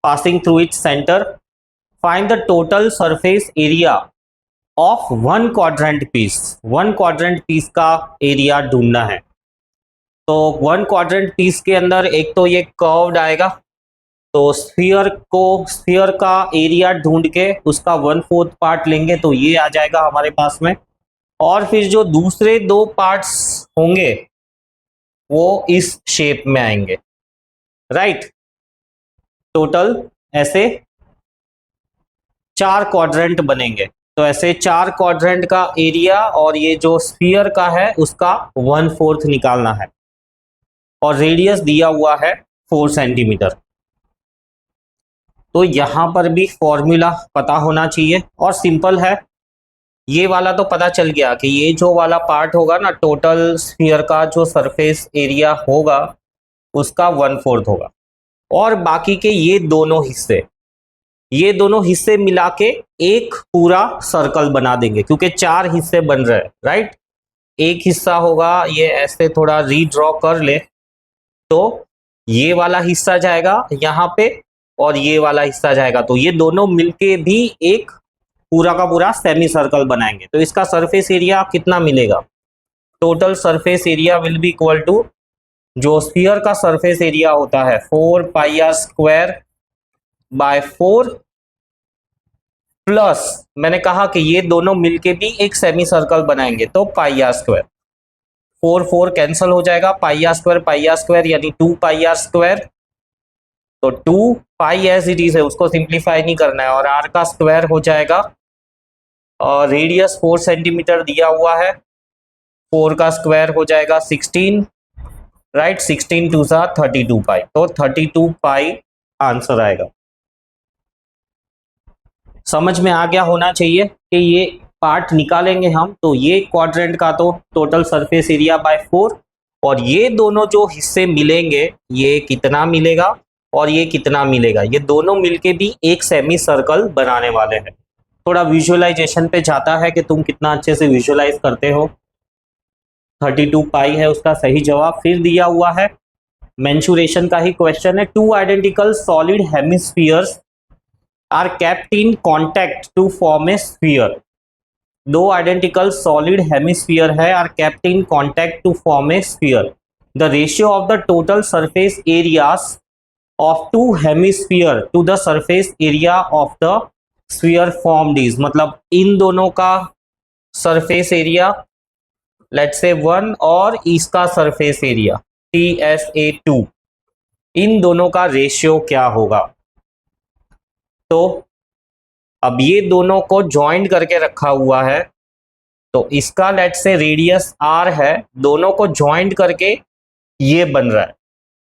passing through its center. Find the total surface area of one quadrant piece. One quadrant piece का area ढूंढना है। तो one quadrant piece के अंदर एक तो ये curved आएगा, तो स्फीयर का एरिया ढूंढ के उसका 1/4 पार्ट लेंगे तो ये आ जाएगा हमारे पास में, और फिर जो दूसरे 2 पार्ट्स होंगे वो इस शेप में आएंगे, राइट। टोटल ऐसे 4 क्वाड्रेंट बनेंगे। तो ऐसे 4 क्वाड्रेंट का एरिया और ये जो स्फीयर का है उसका 1/4 निकालना है, और रेडियस दिया हुआ है 4 सेंटीमीटर। तो यहां पर भी फॉर्मूला पता होना चाहिए, और सिंपल है। ये वाला तो पता चल गया कि ये जो वाला पार्ट होगा ना, टोटल स्फीयर का जो सरफेस एरिया होगा उसका 1/4 होगा, और बाकी के ये दोनों हिस्से मिला के एक पूरा सर्कल बना देंगे, क्योंकि 4 हिस्से बन रहे हैं, राइट। एक हिस्सा होगा, ये ऐसे थोड़ा रीड्रॉ कर ले, तो ये वाला हिस्सा जाएगा यहाँ पे और ये वाला हिस्सा जाएगा, तो ये दोनों मिलके भी एक पूरा का पूरा सेमी सर्कल बनाएंगे। तो इसका सरफेस एरिया कितना मिलेगा? Total surface area will be equal to, जो स्फीयर का सरफेस एरिया होता है 4πr² प्लस मैंने कहा कि ये दोनों मिलके भी एक सेमी सर्कल बनाएंगे, तो πr²। 4 कैंसिल हो जाएगा, πr² यानी 2πr²। तो 2 एज इट इज है, उसको सिंप्लीफाई नहीं करना है, और r का स्क्वायर हो जाएगा, और रेडियस 4 सेंटीमीटर दिया हुआ है, 4 का स्क्वायर हो जाएगा 16, राइट। 16 2 सा 32 पाई, तो 32 पाई आंसर आएगा। समझ में आ गया होना चाहिए कि ये पार्ट निकालेंगे हम, तो ये क्वाड्रेंट का तो टोटल सरफेस एरिया बाय 4, और ये दोनों जो हिस्से मिलेंगे ये कितना मिलेगा और ये कितना मिलेगा, ये दोनों मिलके भी एक सेमी सर्कल बनाने वाले हैं। थोड़ा विजुअलाइजेशन पे जाता है कि तुम कितना अच्छे से विजुअलाइज करते हो। 32 पाई है उसका सही जवाब। फिर दिया हुआ है मेंसुरेशन का ही क्वेश्चन है, 2 identical solid hemispheres are kept in contact to form a sphere. 2 identical solid hemisphere है, are kept in contact to form a sphere. The ratio of the total surface areas of 2 hemisphere to the surface area of the sphere formed is, मतलब इन दोनों का surface area let's say 1 और इसका surface area TSA2, इन दोनों का ratio क्या होगा। तो अब ये दोनों को ज्वाइंट करके रखा हुआ है, तो इसका लेट्स से रेडियस r है, दोनों को ज्वाइंट करके ये बन रहा है,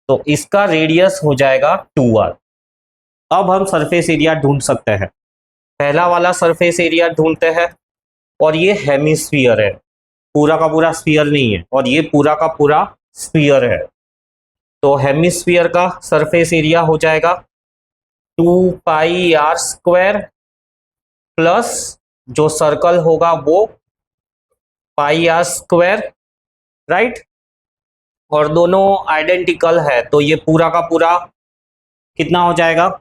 तो इसका रेडियस हो जाएगा 2r। अब हम सरफेस एरिया ढूंढ सकते हैं। पहला वाला सरफेस एरिया ढूंढते हैं, और ये हेमिस्फीयर है, पूरा का पूरा स्फीयर नहीं है, और ये पूरा का पूरा स्फीयर है। तो हेमिस्फीयर का सरफेस एरिया हो जाएगा 2πr² प्लस जो सर्कल होगा वो πr², राइट। और दोनों आइडेंटिकल है, तो ये पूरा का पूरा कितना हो जाएगा,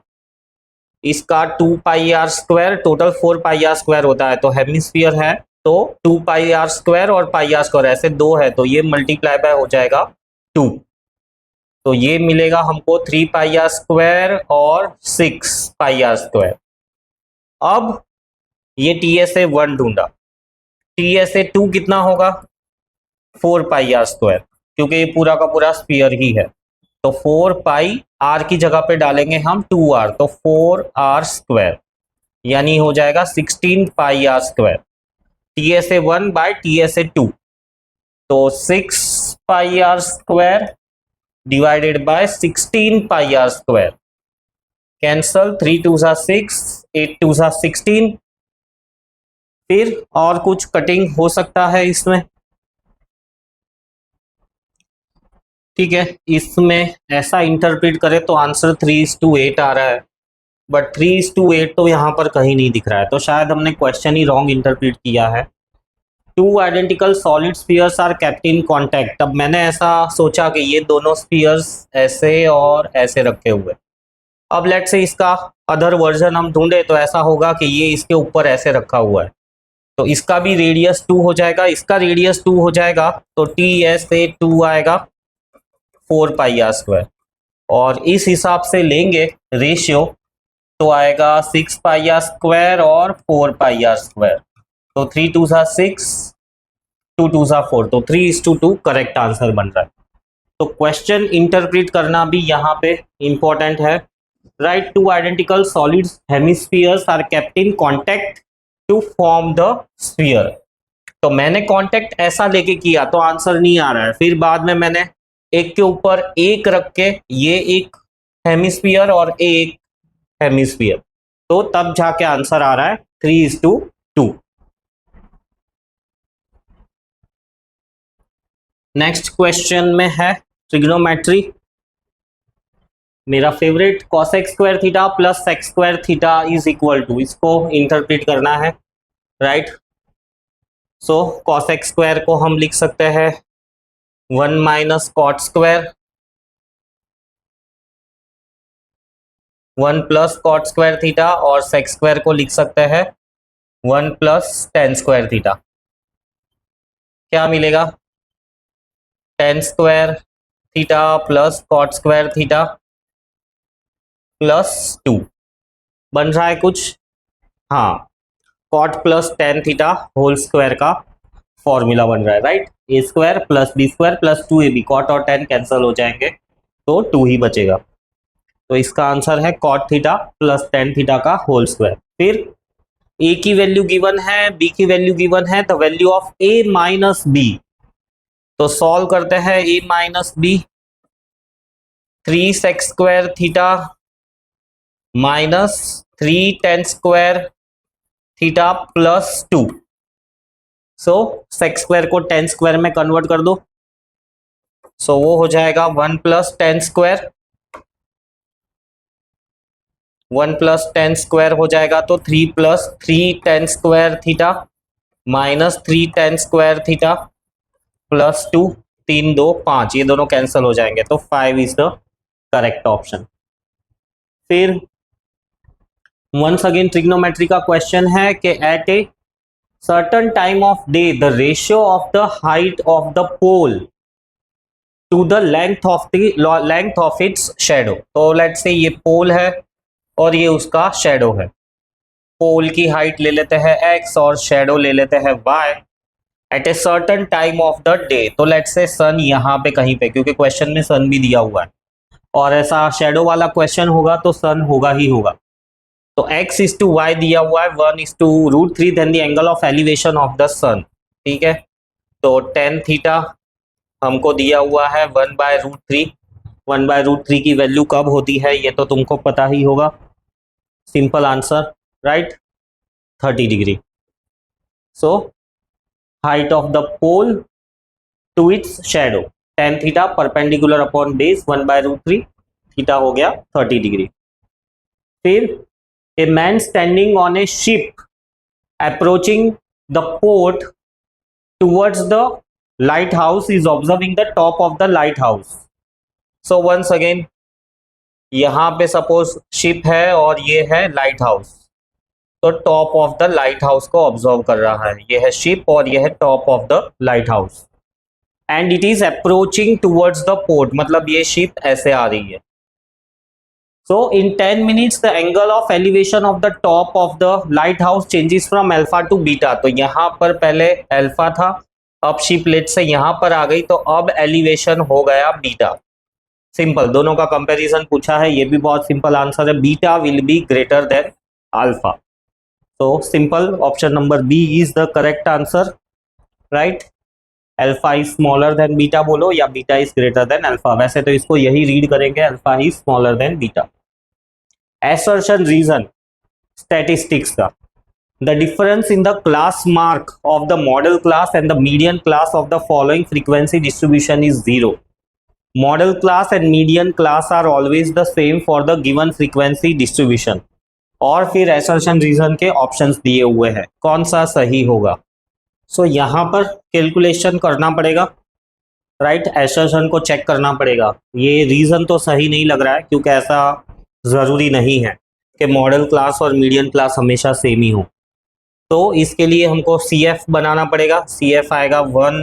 इसका 2πr², टोटल 4πr² होता है, तो हेमिस्फीयर है तो 2πr² और πr² ऐसे 2 है, तो ये मल्टीप्लाई बाय हो जाएगा 2, तो ये मिलेगा हमको 3πr² और 6πr²। अब ये TSA1 ढूंढा, TSA2 कितना होगा 4πr², क्योंकि ये पूरा का पूरा स्फीयर ही है, तो 4π r की जगह पे डालेंगे हम 2r, तो 4r², यानी हो जाएगा 16πr²। TSA1 बाय TSA2, तो 6πr² divided by 16πr², cancel, 3 2 सा 6, 8 2 सा 16। फिर और कुछ कटिंग हो सकता है इसमें, ठीक है। इसमें ऐसा इंटरप्रेट करें तो आंसर 3:8 आ रहा है, बट 3:8 तो यहाँ पर कहीं नहीं दिख रहा है, तो शायद हमने क्वेश्चन ही रॉन्ग इंटरप्रेट किया है। 2 identical solid spheres are kept in contact, अब मैंने ऐसा सोचा कि ये दोनों स्फीयर्स ऐसे और ऐसे रखे हुए, अब लेट्स से इसका अदर वर्जन हम ढूंढे तो ऐसा होगा कि ये इसके ऊपर ऐसे रखा हुआ है, तो इसका भी रेडियस 2 हो जाएगा, इसका रेडियस 2 हो जाएगा, तो TSA2 आएगा 4πr²। और इस हिसाब से लेंगे रेशियो तो आएगा 6 पाई आर स्क्वायर और 4 पाई आर स्क्वायर। तो 3 2 सा 6, 2 2 सा 4, तो 3:2 करेक्ट आंसर बन रहा है। तो क्वेश्चन इंटरप्रेट करना भी यहाँ पे इंपॉर्टेंट है। Right, two identical solid hemispheres are kept in contact to form the sphere. तो मैंने कॉन्टेक्ट ऐसा लेके किया तो आंसर नहीं आ रहा है, फिर बाद में मैंने एक के ऊपर एक रख के ये एक हेमिस्फीयर और एक हेमिस्फीयर, तो तब जाके आंसर आ रहा है 3:2। नेक्स्ट क्वेश्चन में है ट्रिग्नोमेट्री, मेरा favourite cosec square theta plus sec square theta is equal to, इसको इंटरप्रेट करना है। राइट, सो cosec स्क्वायर को हम लिख सकते हैं 1 minus cot square, 1 plus cot square theta, और sec स्क्वायर को लिख सकते हैं 1 प्लस tan स्क्वायर थीटा। क्या मिलेगा? tan square theta plus cot square theta plus 2 बन रहा है कुछ, हाँ, cot plus tan theta whole square का फॉर्मूला बन रहा है। Right, A square plus B square plus 2ab, cot और tan कैंसिल हो जाएंगे तो 2 ही बचेगा। तो इसका आंसर है cot theta plus tan theta का होल स्क्वायर। फिर ए की वैल्यू गिवन है, बी की वैल्यू गिवन है, the value of A minus B, तो सॉल्व करते हैं A minus B, 3 sec square theta minus 3 tan square theta plus 2। So sec square को tan स्क्वायर में कन्वर्ट कर दो, सो वो हो जाएगा 1 plus tan square, 1 plus tan square हो जाएगा तो 3 plus 3 tan square theta minus 3 tan square theta plus 2, 3 2 5, ये दोनों कैंसिल हो जाएंगे तो 5 इज द करेक्ट ऑप्शन। फिर वंस अगेन ट्रिग्नोमेट्री का क्वेश्चन है कि at a certain time of day the ratio of the height of the pole to the length of its shadow. तो लेट्स से ये पोल है और ये उसका शेडो है, पोल की हाइट ले लेते हैं x और शेडो ले लेते हैं y at a certain time of the day. तो लेट्स से सन यहाँ पे कहीं पे, क्योंकि क्वेश्चन में सन भी दिया हुआ है और ऐसा शेडो वाला क्वेश्चन होगा तो सन होगा ही होगा। तो x इज टू y दिया हुआ है 1 is to √3, then the angle of elevation of the sun. ठीक है, तो tan थीटा हमको दिया हुआ है 1/√3। 1/√3 की वैल्यू कब होती है ये तो तुमको पता ही होगा, सिंपल आंसर, राइट, 30 डिग्री। So height of the pole to its shadow tan theta perpendicular upon base 1/√3, theta हो गया 30 डिग्री। फिर a man standing on a ship approaching the port towards the lighthouse is observing the top of the lighthouse. So once again यहाँ पे suppose ship है और ये है लाइट हाउस, तो top of the lighthouse को observe कर रहा है, ये है शिप और ये है top of the light house, and it is approaching towards the port, मतलब ये शिप ऐसे आ रही है। So in 10 minutes the angle of elevation of the top of the lighthouse changes from alpha to beta। तो यहाँ पर पहले alpha था, अब शिप लेट से यहाँ पर आ गई तो अब एलिवेशन हो गया बीटा। सिंपल, दोनों का कंपैरिजन पूछा है, ये भी बहुत सिंपल आंसर है, beta will be greater than alpha. तो simple, option number B is the correct answer, right. Alpha is smaller than beta बोलो या beta is greater than alpha, वैसे तो इसको यही रीड करेंगे, alpha is smaller than beta. Assertion reason statistics का, the difference in the class mark of the model class and the median class of the following frequency distribution is 0। Model class and median class are always the same for the given frequency distribution। और फिर assertion reason के options दिए हुए हैं, कौन सा सही होगा। सो यहाँ पर कैलकुलेशन करना पड़ेगा, राइट, assertion को चेक करना पड़ेगा, ये रीजन तो सही नहीं लग रहा है क्योंकि ऐसा ज़रूरी नहीं है कि मॉडल क्लास और मीडियन क्लास हमेशा सेम ही हो। तो इसके लिए हमको CF बनाना पड़ेगा, CF आएगा 1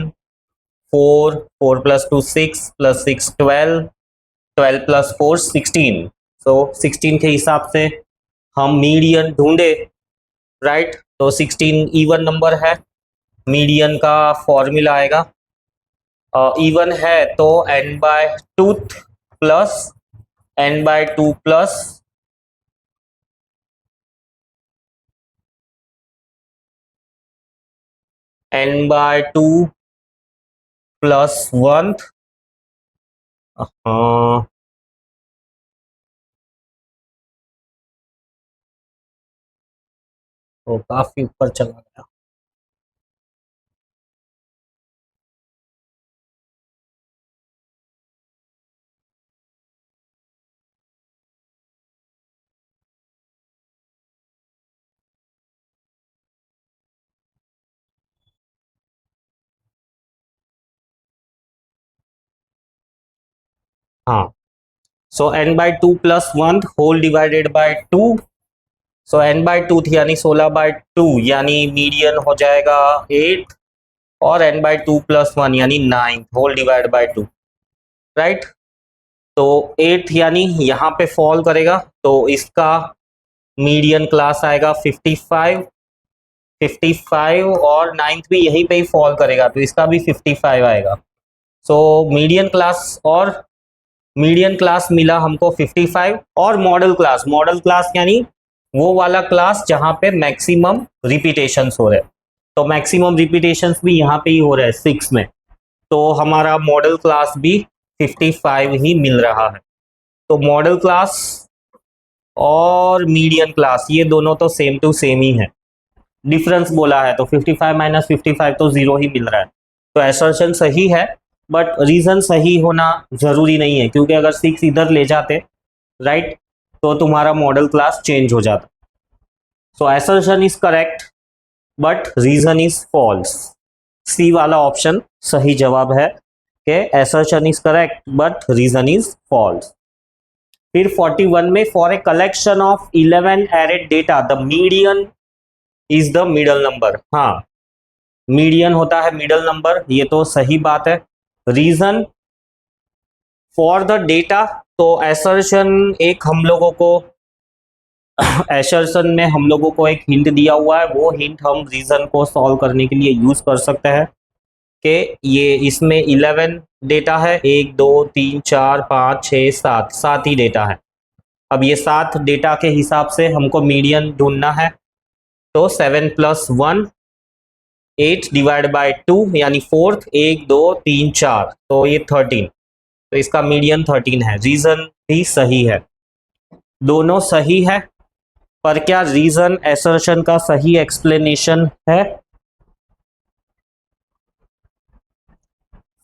4 4 + 2 6 + 6 12 12 + 4 16। सो 16 के हिसाब से हम मीडियन ढूंढे, राइट। तो 16 इवन नंबर है, मीडियन का फॉर्मूला आएगा, इवन है तो n/2 plus n/2 plus n/2 plus 1। हाँ, तो काफी ऊपर चला गया। हाँ, so n/2 plus 1 whole divided by 2। So n/2 यानी 16/2 यानी मीडियन हो जाएगा 8, और n/2 प्लस 1 यानी 9 होल डिवाइड बाय 2, राइट। तो 8 यानी यहाँ पे फॉल करेगा, तो इसका मीडियन क्लास आएगा 55, 55 और 9th भी यहीं पे ही फॉल करेगा, तो इसका भी 55 आएगा। सो मीडियन क्लास मिला हमको 55, और मॉडल क्लास यानी वो वाला क्लास जहां पे मैक्सिमम रिपीटेशंस हो रहे हैं। तो मैक्सिमम रिपीटेशंस भी यहाँ पे ही हो रहे हैं 6 में, तो हमारा मॉडल क्लास भी 55 ही मिल रहा है। तो मॉडल क्लास और मीडियन क्लास ये दोनों तो सेम टू सेम ही है, डिफरेंस बोला है तो 55 माइनस 55 तो 0 ही मिल रहा है। तो एसर्शन सही है, बट रीजन सही होना जरूरी नहीं है, क्योंकि अगर 6 इधर ले जाते, राइट, तो तुम्हारा मॉडल क्लास चेंज हो जाता। So assertion is correct but reason is false. C वाला ऑप्शन सही जवाब है कि assertion is correct but reason is false. फिर 41 में, for a collection of 11 arrayed data the median is the middle number. हाँ, मीडियन होता है मिडल नंबर, ये तो सही बात है। रीजन फॉर द डेटा, तो एसर्शन एक हम लोगों को एसर्शन में हम लोगों को एक हिंट दिया हुआ है, वो हिंट हम रीजन को सॉल्व करने के लिए यूज कर सकते हैं कि ये इसमें 11 डेटा है, 1 2 3 4 5 6 7, 7 ही डेटा है। अब ये 7 डेटा के हिसाब से हमको मीडियन ढूंढना है, तो 7 + 1 8 डिवाइड बाय 2 यानी 4th, 1 2 3 4, तो ये 13, तो इसका मीडियन 13 है। रीजन भी सही है, दोनों सही है, पर क्या रीजन एसर्शन का सही एक्सप्लेनेशन है?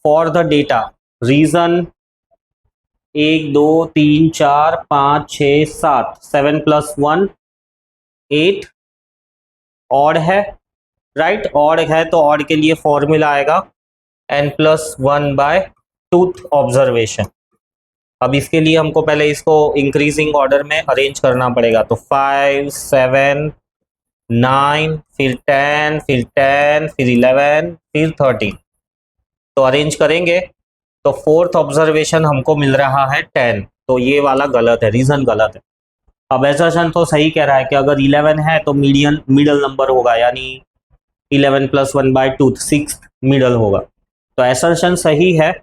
For the data reason 1 2 3 4 5 6 7, 7 + 1 8 odd है, राइट। ऑड है तो ऑड के लिए फॉर्मूला आएगा n+1/2th ऑब्जर्वेशन। अब इसके लिए हमको पहले इसको इंक्रीजिंग ऑर्डर में अरेंज करना पड़ेगा, तो 5 7 9 फिर 10 फिर 10 फिर 11 फिर 13, तो अरेंज करेंगे तो 4th ऑब्जर्वेशन हमको मिल रहा है 10, तो ये वाला गलत है, रीजन गलत है। अब एसर्शन तो सही कह रहा है कि अगर 11 है तो मिडल नंबर होगा, यानी 11 + 1/2 6 मिडल होगा। तो एसर्शन सही है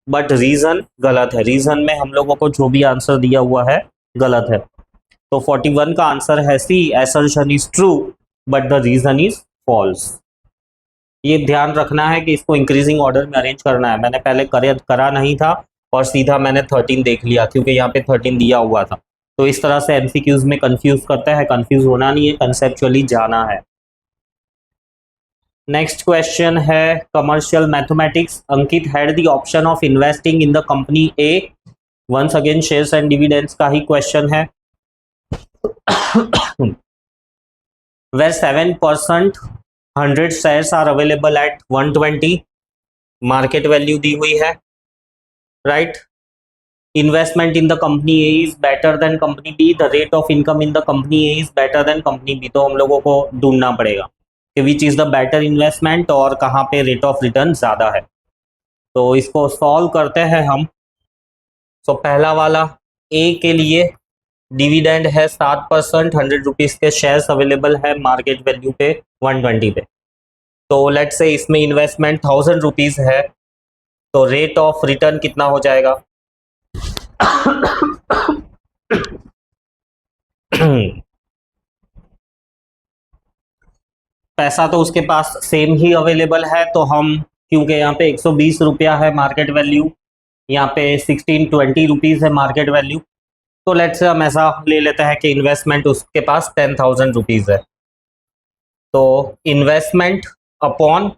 बट रीजन गलत है, रीजन में हम लोगों को जो भी आंसर दिया हुआ है गलत है। तो 41 का आंसर है C, assertion is true but the reason is false. ये ध्यान रखना है कि इसको इंक्रीजिंग ऑर्डर में अरेंज करना है। मैंने पहले करा नहीं था और सीधा मैंने 13 देख लिया, क्योंकि यहाँ पे 13 दिया हुआ था। तो इस तरह से एमसीक्यूज में कंफ्यूज करता है, कंफ्यूज होना नहीं है, कंसेप्चुअली जाना है। नेक्स्ट क्वेश्चन है commercial mathematics. Ankit had the option of investing in the company A, once again shares and dividends का ही क्वेश्चन है। Where 7% 100 shares are available at 120, market value दी हुई है, right. Investment in the company A is better than company B, the rate of income in the company A is better than company B. तो हम लोगों को ढूंढना पड़ेगा कि which is the better investment और कहाँ पे रेट ऑफ रिटर्न ज़्यादा है। तो इसको सॉल्व करते हैं हम। सो पहला वाला ए के लिए डिविडेंड है 7%, 100 रुपीज के शेयर्स अवेलेबल है मार्केट वैल्यू पे 120 पे। तो लेट से इसमें इन्वेस्टमेंट 1000 रुपीज है, तो रेट ऑफ रिटर्न कितना हो जाएगा? पैसा तो उसके पास सेम ही अवेलेबल है, तो हम क्योंकि यहाँ पे 120 रुपया है मार्केट वैल्यू, यहाँ पे 1620 रुपीज है मार्केट वैल्यू, तो लेट्स से हम ऐसा ले लेते हैं कि इन्वेस्टमेंट उसके पास 10,000 रुपीज है। तो investment upon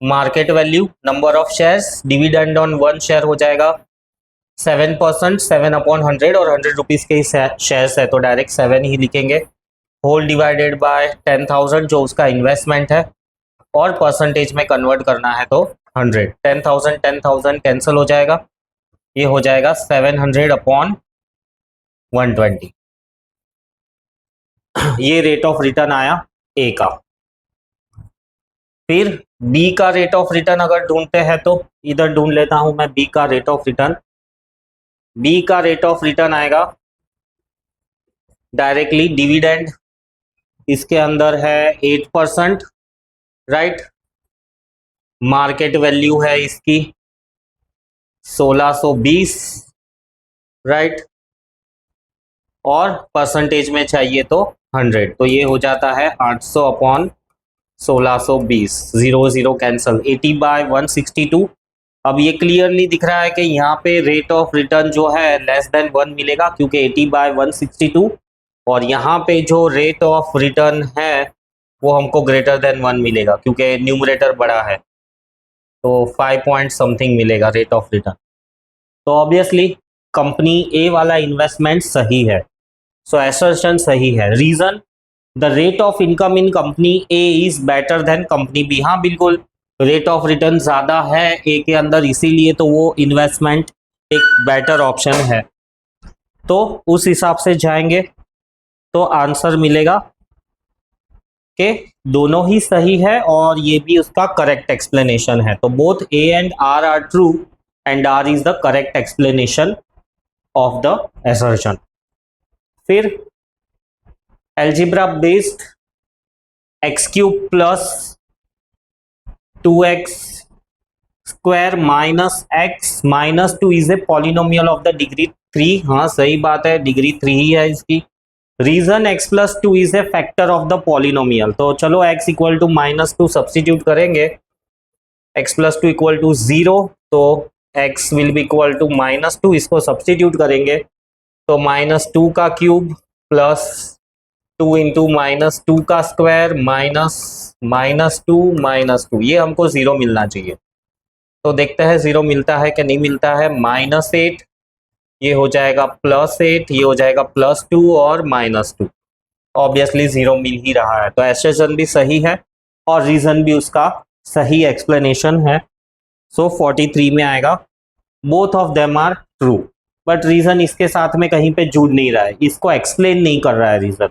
market value number of shares dividend on one share हो जाएगा 7%, 7/100, और 100 रुपीज के ही शेयर्स है तो डायरेक्ट 7 ही लिखेंगे, होल डिवाइडेड बाय 10,000 जो उसका इन्वेस्टमेंट है, और परसेंटेज में कन्वर्ट करना है तो 100। 10,000 10,000 कैंसिल हो जाएगा, ये हो जाएगा 700/120। ये रेट ऑफ रिटर्न आया ए का। फिर बी का रेट ऑफ रिटर्न अगर ढूंढते हैं तो इधर ढूंढ लेता हूं मैं बी का रेट ऑफ रिटर्न। बी का रेट ऑफ रिटर्न आएगा डायरेक्टली डिविडेंड इसके अंदर है 8%, राइट। मार्केट वैल्यू है इसकी 1620, राइट, और परसेंटेज में चाहिए तो 100, तो ये हो जाता है 800/1620, 0 कैंसल, 80/162। अब ये क्लियरली दिख रहा है कि यहाँ पे रेट ऑफ रिटर्न जो है लेस देन 1 मिलेगा क्योंकि 80/162, और यहाँ पे जो रेट ऑफ रिटर्न है वो हमको ग्रेटर देन 1 मिलेगा क्योंकि न्यूमरेटर बड़ा है, तो 5 पॉइंट समथिंग मिलेगा रेट ऑफ रिटर्न। तो ऑब्वियसली कंपनी ए वाला इन्वेस्टमेंट सही है, सो एसर्शन सही है। Reason, the rate of income in company A is better than company B. हाँ बिल्कुल, रेट ऑफ रिटर्न ज़्यादा है ए के अंदर, इसीलिए तो वो इन्वेस्टमेंट एक बेटर ऑप्शन है। तो उस हिसाब से जाएंगे तो आंसर मिलेगा कि दोनों ही सही है और ये भी उसका करेक्ट एक्सप्लेनेशन है। तो both A and R are true and R is the correct explanation of the assertion. फिर algebra based x³ plus 2x square minus x minus 2 is a polynomial of the degree 3। हाँ सही बात है, degree 3 ही है इसकी। Reason x+2 is a factor of the polynomial. तो चलो x = -2 सब्सटीट्यूट करेंगे, x+2 = 0, तो x will be equal to -2, इसको सब्सटीट्यूट करेंगे तो -2 का क्यूब प्लस 2 इंटू -2 का स्क्वायर माइनस -2, ये हमको 0 मिलना चाहिए। तो देखते हैं 0 मिलता है कि नहीं मिलता है। -8, ये हो जाएगा +8, ये हो जाएगा +2 और -2। ऑब्वियसली 0 मिल ही रहा है, तो एसर्शन भी सही है और रीजन भी उसका सही एक्सप्लेनेशन है। सो 43 में आएगा, both of them are true. But reason इसके साथ में कहीं पे जुड़ नहीं रहा है, इसको एक्सप्लेन नहीं कर रहा है रीजन,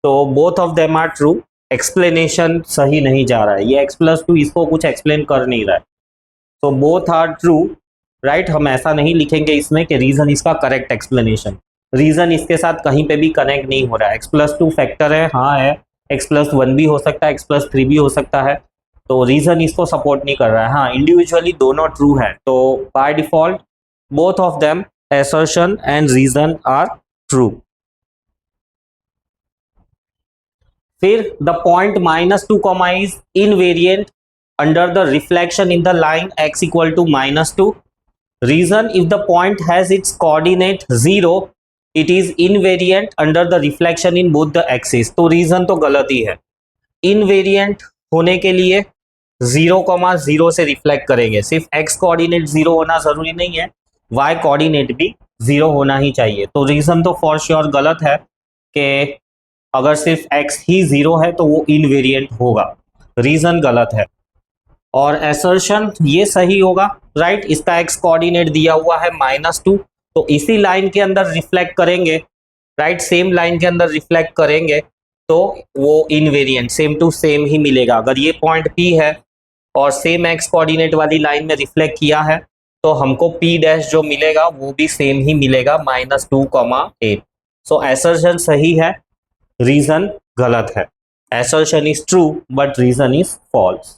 तो both of them are true, explanation सही नहीं जा रहा है, ये x+2 इसको कुछ एक्सप्लेन कर नहीं रहा है। तो बोथ आर ट्रू, राइट। हम ऐसा नहीं लिखेंगे इसमें कि रीजन इसका करेक्ट एक्सप्लेनेशन, रीजन इसके साथ कहीं पे भी कनेक्ट नहीं हो रहा है। x+2 फैक्टर है, हाँ है, x+1 भी हो सकता है, x+3 भी हो सकता है, तो रीजन इसको सपोर्ट नहीं कर रहा है। हाँ इंडिविजुअली दोनों ट्रू है, तो by default both of them assertion and reason are true. फिर the point -2, is invariant under the reflection in the line x equal to -2. Reason, if the point has its coordinate 0, it is invariant under the reflection in both the axes. तो reason तो गलत ही है, invariant होने के लिए 0,0 से reflect करेंगे। सिर्फ x कोऑर्डिनेट 0 होना जरूरी नहीं है, y कोऑर्डिनेट भी 0 होना ही चाहिए। तो रीजन तो फॉर श्योर गलत है कि अगर सिर्फ x ही 0 है तो वो इनवेरिएंट होगा, रीजन गलत है। और एसर्शन ये सही होगा, राइट। इसका x कोऑर्डिनेट दिया हुआ है -2, तो इसी लाइन के अंदर रिफ्लेक्ट करेंगे, राइट, सेम लाइन के अंदर रिफ्लेक्ट करेंगे तो वो इनवेरिएंट सेम टू सेम ही मिलेगा। अगर ये पॉइंट P है और सेम x कोऑर्डिनेट वाली लाइन में रिफ्लेक्ट किया है तो हमको P डैश जो मिलेगा वो भी सेम ही मिलेगा -2, 8। सो एसर्शन सही है, रीजन गलत है। Assertion is true but reason is false.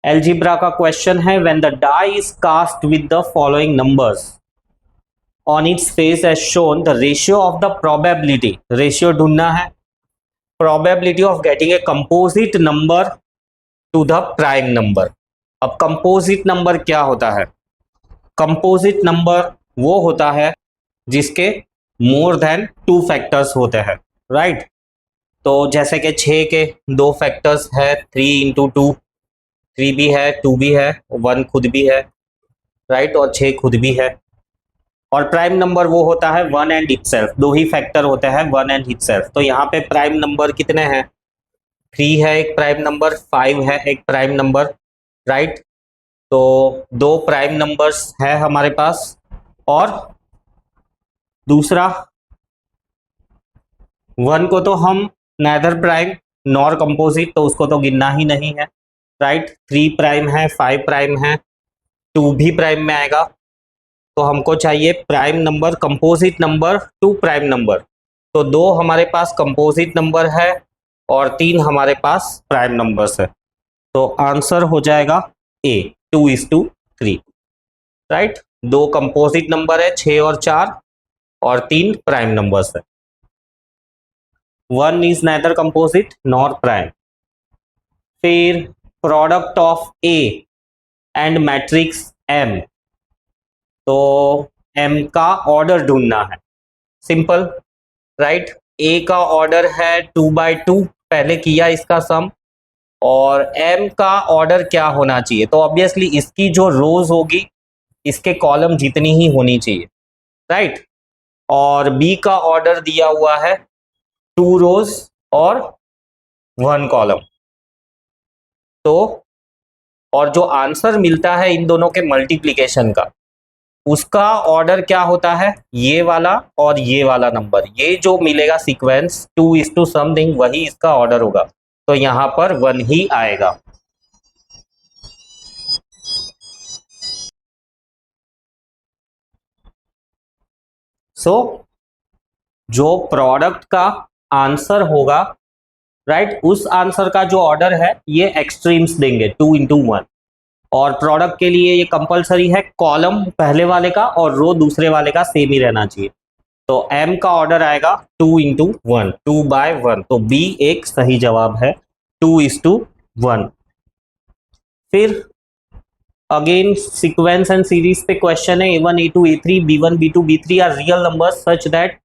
Algebra का क्वेश्चन है, when the die is cast with the following numbers on its face as shown the ratio of the probability. Ratio ढूंढना है, probability of getting a composite number to the prime number. अब composite number क्या होता है? Composite number वो होता है जिसके मोर देन 2 फैक्टर्स होते हैं, राइट? तो जैसे कि 6 के 2 फैक्टर्स है, 3 इंटू 2, 3 भी है, 2 भी है, 1 खुद भी है, राइट? और 6 खुद भी है। और प्राइम नंबर वो होता है 1 एंड इटसेल्फ, 2 ही फैक्टर होते हैं 1 एंड इटसेल्फ। तो यहाँ पे प्राइम नंबर कितने हैं? 3 है एक प्राइम नंबर, 5 है एक प्राइम नंबर, राइट? तो 2 प्राइम नंबर्स है हमारे पास, और दूसरा 1 को तो हम नेदर प्राइम नॉर कंपोजिट, तो उसको तो गिनना ही नहीं है, राइट? 3 प्राइम है, 5 प्राइम है, 2 भी प्राइम में आएगा। तो हमको चाहिए prime number, composite number to prime number. तो 2 हमारे पास कंपोजिट नंबर है और 3 हमारे पास प्राइम नंबर्स है। तो आंसर हो जाएगा ए, 2:3, राइट? 2 कंपोजिट नंबर है 6 और 4, और 3 प्राइम नंबर्स है। 1 is neither composite nor prime. फिर product of A and matrix M, तो एम का ऑर्डर ढूंढना है, सिंपल, राइट? ए का ऑर्डर है 2/2, पहले किया इसका सम, और एम का ऑर्डर क्या होना चाहिए? तो ऑब्वियसली इसकी जो रोज होगी इसके कॉलम जितनी ही होनी चाहिए, राइट? और बी का ऑर्डर दिया हुआ है 2 रोज और 1 कॉलम। तो और जो आंसर मिलता है इन दोनों के मल्टीप्लिकेशन का, उसका ऑर्डर क्या होता है? ये वाला और ये वाला नंबर, ये जो मिलेगा सीक्वेंस 2 समथिंग, वही इसका ऑर्डर होगा। तो यहां पर 1 ही आएगा। सो जो प्रोडक्ट का आंसर होगा, राइट, उस आंसर का जो ऑर्डर है ये एक्सट्रीम्स देंगे 2 × 1, और प्रोडक्ट के लिए ये कंपलसरी है कॉलम पहले वाले का और रो दूसरे वाले का सेम ही रहना चाहिए। तो m का ऑर्डर आएगा 2 × 1, 2/1। तो b एक सही जवाब है, 2:1। फिर अगेन सीक्वेंस एंड सीरीज पे क्वेश्चन है, a1 a2 a3 b1 b2 b3 are real numbers such that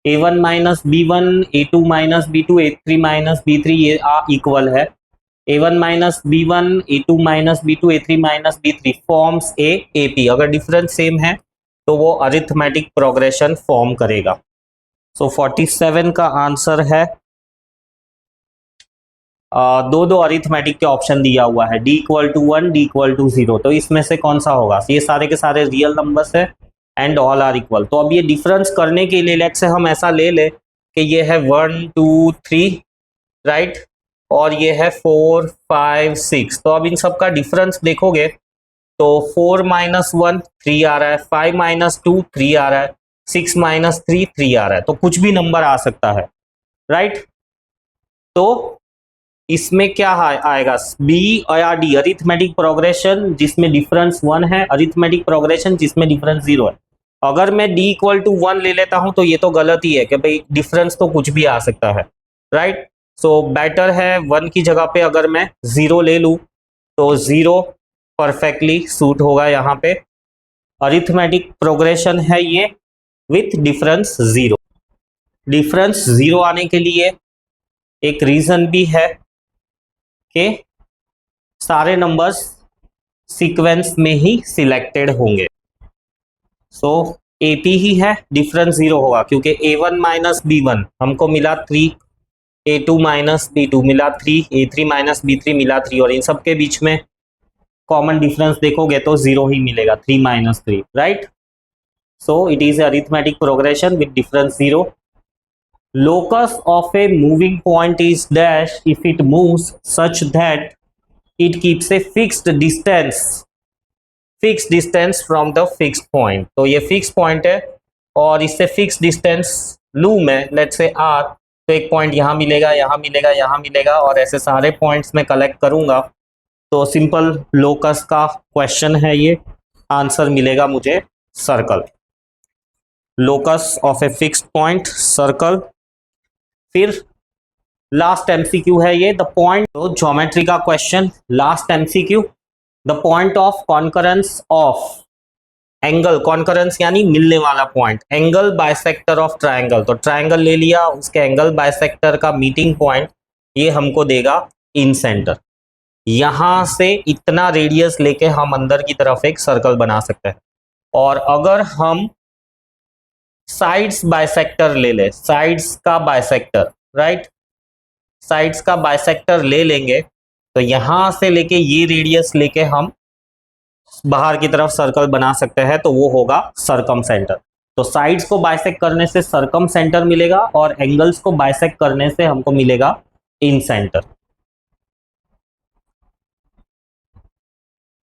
a1 - b1 a2 - b2 a3 - b3 ये इक्वल है। a1 - b1 a2 - b2 a3 - b3 forms a ap। अगर difference same है तो वो arithmetic progression form करेगा। सो 47 का answer है, दो अरिथमेटिक के ऑप्शन दिया हुआ है, d = 1 d = 0। तो इसमें से कौन सा होगा? ये सारे के सारे रियल नंबर्स है एंड ऑल आर इक्वल। तो अब ये डिफरेंस करने के लिए लेट से हम ऐसा ले ले कि ये है 1 2 3, राइट, और ये है 4 5 6। तो अब इन सब का डिफरेंस देखोगे तो 4 - 1 3 आ रहा है, 5 - 2 3 आ रहा है, 6 - 3 3 आ रहा है। तो कुछ भी नंबर आ सकता है, राइट? तो इसमें क्या आएगा, बी या डी? अरिथमेटिक प्रोग्रेशन जिसमें डिफरेंस 1 है, अरिथमेटिक प्रोग्रेशन जिसमें डिफरेंस 0 है। अगर मैं d = 1 ले लेता हूं तो ये तो गलत ही है कि भाई डिफरेंस तो कुछ भी आ सकता है, राइट? सो बेटर है 1 की जगह पे अगर मैं 0 ले लूं तो 0 परफेक्टली सूट होगा यहाँ पे। अरिथमेटिक प्रोग्रेशन है ये विथ डिफरेंस 0। डिफरेंस 0 आने के लिए एक रीजन भी है कि सारे नंबर्स सीक्वेंस में ही सिलेक्टेड होंगे। सो एपी ही है, डिफरेंस 0 होगा क्योंकि a1 - b1 हमको मिला 3, a2 - b2 मिला 3, a3 - b3 मिला 3, और इन सब के बीच में कॉमन डिफरेंस देखोगे तो 0 ही मिलेगा, 3 - 3, right? So it is arithmetic progression with difference 0। Locus of a moving point is dash if it moves such that it keeps a fixed distance fix distance from the fix point. तो ये fix point है और इससे fix distance लूँ मैं, let's say r, तो एक point यहाँ मिलेगा, यहाँ मिलेगा, यहाँ मिलेगा, और ऐसे सारे पॉइंट्स में कलेक्ट करूँगा। तो सिंपल लोकस का क्वेश्चन है ये, आंसर मिलेगा मुझे circle, locus of a fixed point circle. फिर लास्ट एमसीक्यू है ये, द पॉइंट, तो ज्योमेट्री का question, last MCQ, the point of concurrence of angle, concurrence यानी मिलने वाला point, angle bisector of triangle. तो ट्रायंगल ले लिया, उसके एंगल बाइसेक्टर का मीटिंग पॉइंट ये हमको देगा इन सेंटर। यहां से इतना रेडियस लेके हम अंदर की तरफ एक सर्कल बना सकते हैं। और अगर हम साइड्स बाइसेक्टर ले ले, साइड्स का बाइसेक्टर, राइट, साइड्स का बाइसेक्टर ले लेंगे तो यहां से लेके ये रेडियस लेके हम बाहर की तरफ सर्कल बना सकते हैं, तो वो होगा सर्कम सेंटर। तो साइड्स को बाइसेक्ट करने से सर्कम सेंटर मिलेगा और एंगल्स को बाइसेक्ट करने से हमको मिलेगा इन सेंटर।